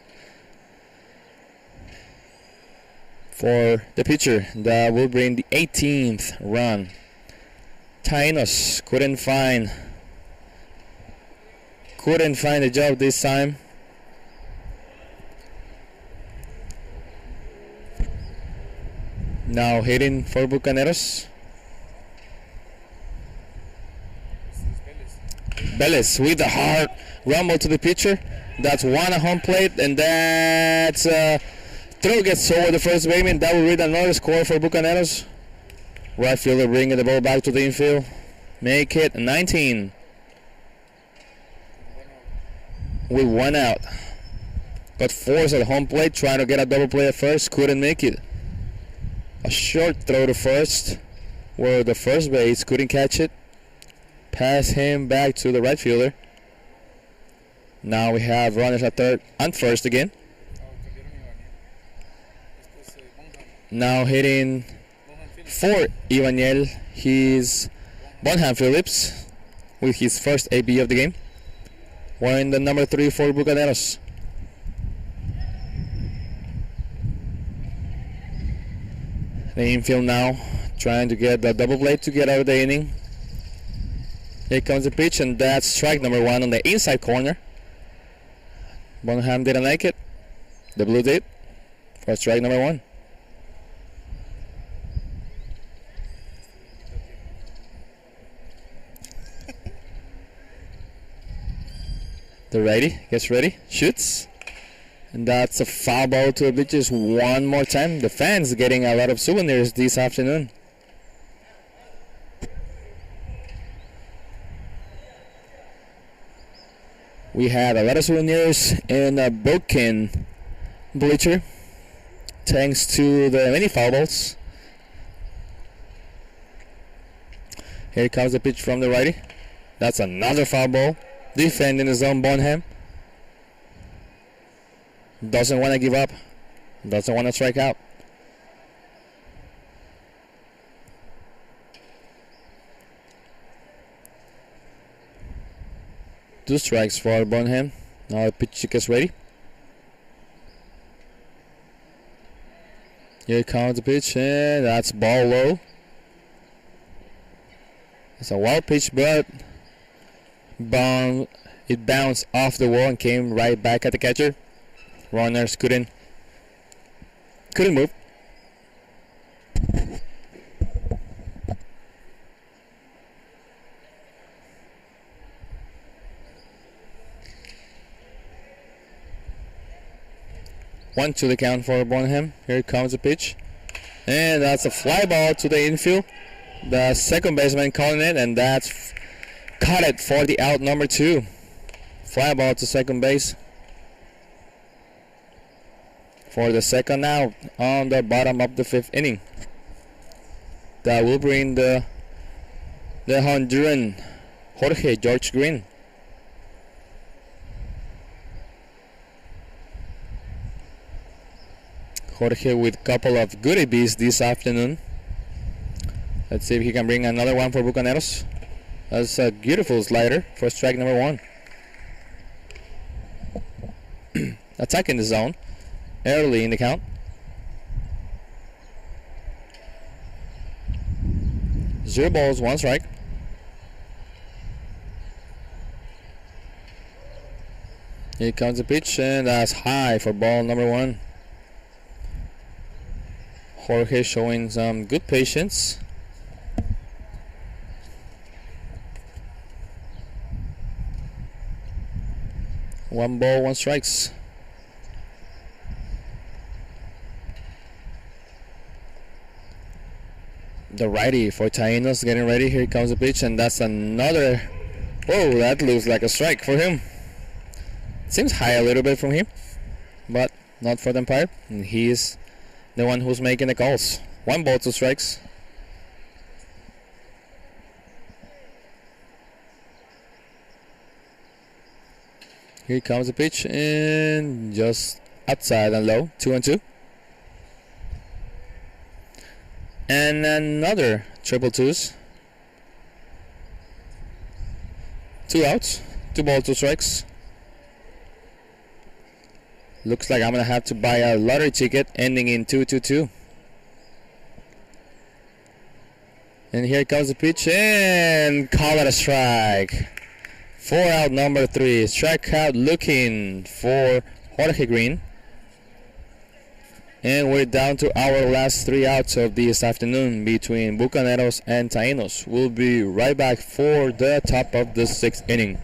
for the pitcher. That will bring the 18th run. Tainos couldn't find the job this time. Now hitting for Bucaneros. Vélez with the hard rumble to the pitcher. That's one at home plate, and that's throw gets over the first baseman. That will read another score for Bucaneros. Right fielder bringing the ball back to the infield. Make it 19 with one out. Got forced at home plate, trying to get a double play at first, couldn't make it. A short throw to first, where the first base couldn't catch it. Pass him back to the right fielder. Now we have runners at third and first again. Now hitting for Ivaniel, he's Bonham Phillips with his first AB of the game. Wearing the number 3 for Bucaneros. The infield now trying to get the double play to get out of the inning. Here comes the pitch, and that's strike number 1 on the inside corner. Bonham didn't like it. The Blue did for strike number 1. The righty gets ready, shoots. And that's a foul ball to the bleachers one more time. The fans getting a lot of souvenirs this afternoon. We had a lot of souvenirs in a broken bleacher thanks to the many foul balls. Here comes the pitch from the righty. That's another foul ball. Defending his own Bonham. Doesn't want to give up. Doesn't want to strike out. Two strikes for Bonham. Now the pitch gets ready. Here comes the pitch, and that's ball low. It's a wild pitch, but it bounced off the wall and came right back at the catcher. Runners couldn't move. One to the count for Bonham. Here comes the pitch. And that's a fly ball to the infield. The second baseman calling it, and that's caught it for the out number 2. Fly ball to second base for the second out on the bottom of the 5th inning. That will bring the Honduran Jorge George Green. Jorge with a couple of goodies this afternoon. Let's see if he can bring another one for Bucaneros. That's a beautiful slider for strike number 1. Attacking the zone early in the count. 0 balls, 1 strike. Here comes the pitch, and that's high for ball number 1. Jorge showing some good patience. One ball, 1 strikes. The righty for Tainos getting ready. Here comes the pitch, and that's another. Whoa, that looks like a strike for him. Seems high a little bit from him, but not for the umpire. And he's the one who's making the calls. 1 ball, 2 strikes. Here comes the pitch, and just outside and low, 2-2. And another triple twos. 2 outs, 2 balls, 2 strikes. Looks like I'm gonna have to buy a lottery ticket ending in 2-2-2. And here comes the pitch, and call it a strike. 4 out, number 3. Strikeout looking for Jorge Green. And we're down to our last 3 outs of this afternoon between Bucaneros and Tainos. We'll be right back for the top of the 6th inning.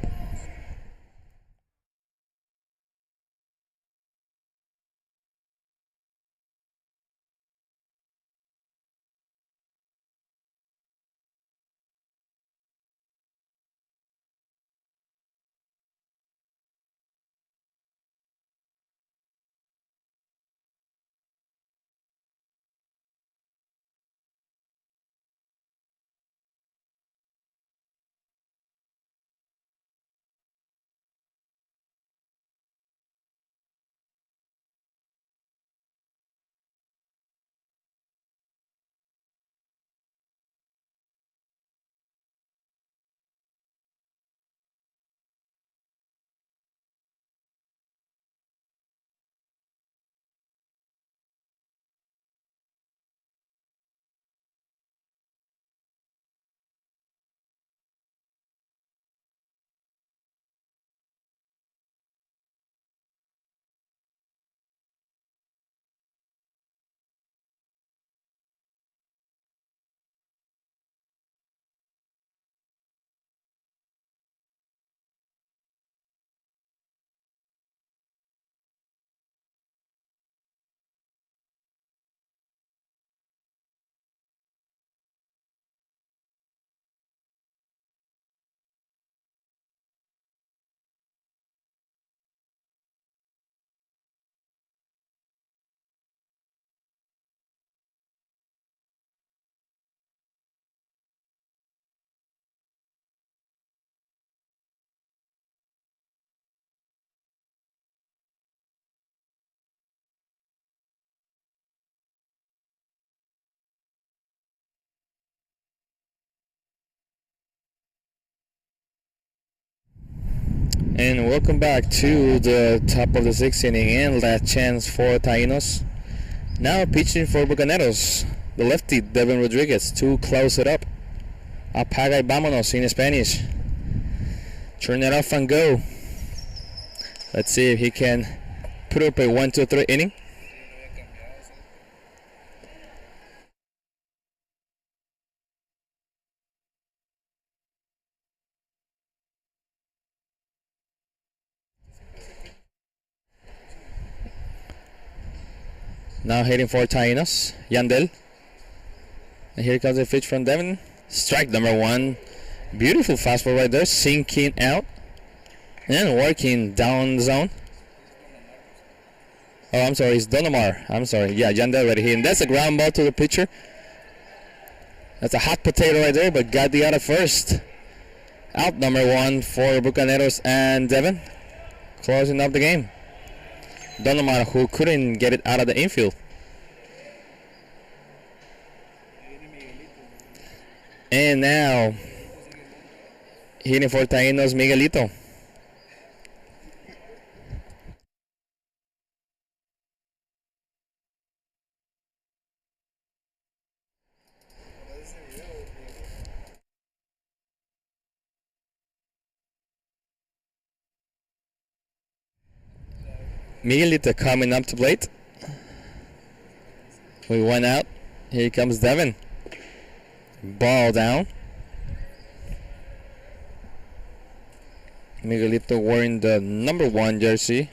And welcome back to the top of the 6th inning and last chance for Tainos. Now pitching for Bucaneros, the lefty Devin Rodriguez to close it up. Apaga y vámonos in Spanish. Turn it off and go. Let's see if he can put up a 1-2-3 inning. Now hitting for Tainos, Yandel. And here comes the pitch from Devin. Strike number 1. Beautiful fastball right there, sinking out and working down the zone. Oh, I'm sorry, it's Donamar. I'm sorry. Yeah, Yandel right here. And that's a ground ball to the pitcher. That's a hot potato right there, but got the out of first. Out number 1 for Bucaneros and Devin closing up the game. Donovan who couldn't get it out of the infield. And now hitting for Tainos, Miguelito. Miguelito coming up to plate. We went out. Here comes Devin. Ball down. Miguelito wearing the number 1 jersey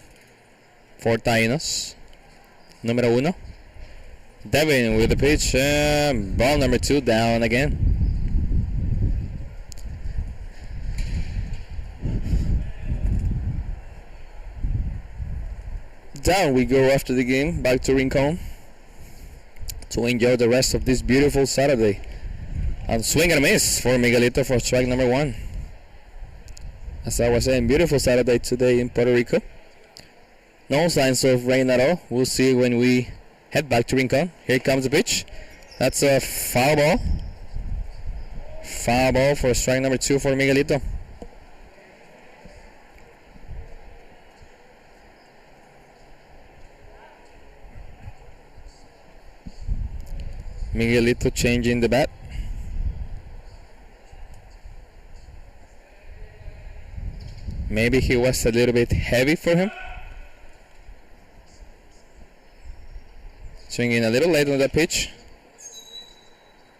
for Tainos. Numero 1. Devin with the pitch. Ball number 2 down again. Down we go after the game, back to Rincon to enjoy the rest of this beautiful Saturday. And swing and a miss for Miguelito for strike number 1. As I was saying, beautiful Saturday today in Puerto Rico. No signs of rain at all. We'll see when we head back to Rincon. Here comes the pitch. That's a foul ball. Foul ball for strike number 2 for Miguelito. Miguelito changing the bat. Maybe he was a little bit heavy for him. Swinging a little late on the pitch.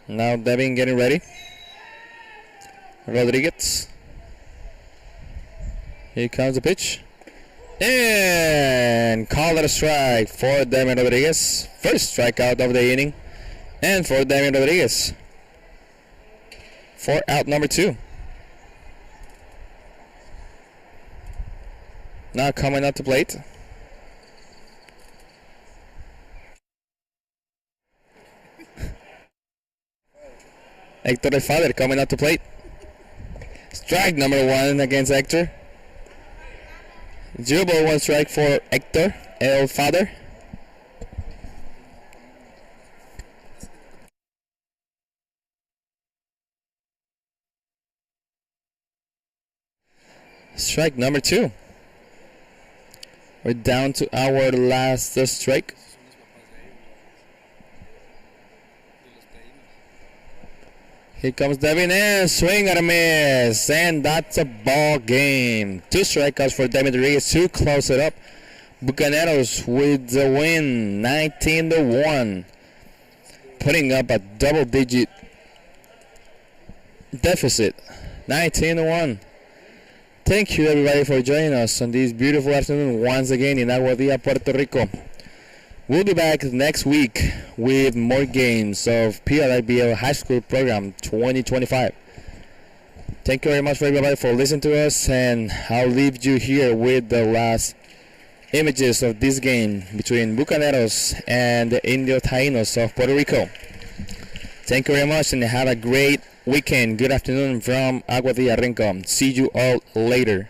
Now Devin getting ready. Rodriguez. Here comes the pitch. And call it a strike for Devin Rodriguez. First strikeout of the inning. And for Devin Rodriguez. For out number 2. Now coming up to plate. Hector El Father coming up to plate. Strike number 1 against Hector. 0-1 strike for Hector El Father. Strike number 2. We're down to our last strike. Here comes Devin and swing and a miss. And that's a ball game. 2 strikeouts for Devin Rodriguez to close it up. Bucaneros with the win, 19-1. Putting up a double-digit deficit, 19-1. Thank you everybody for joining us on this beautiful afternoon once again in Aguadilla, Puerto Rico. We'll be back next week with more games of PRIBL High School Program 2025. Thank you very much for everybody for listening to us, and I'll leave you here with the last images of this game between Bucaneros and the Indio Tainos of Puerto Rico. Thank you very much and have a great weekend. Good afternoon from Aguadilla, Rincon. See you all later.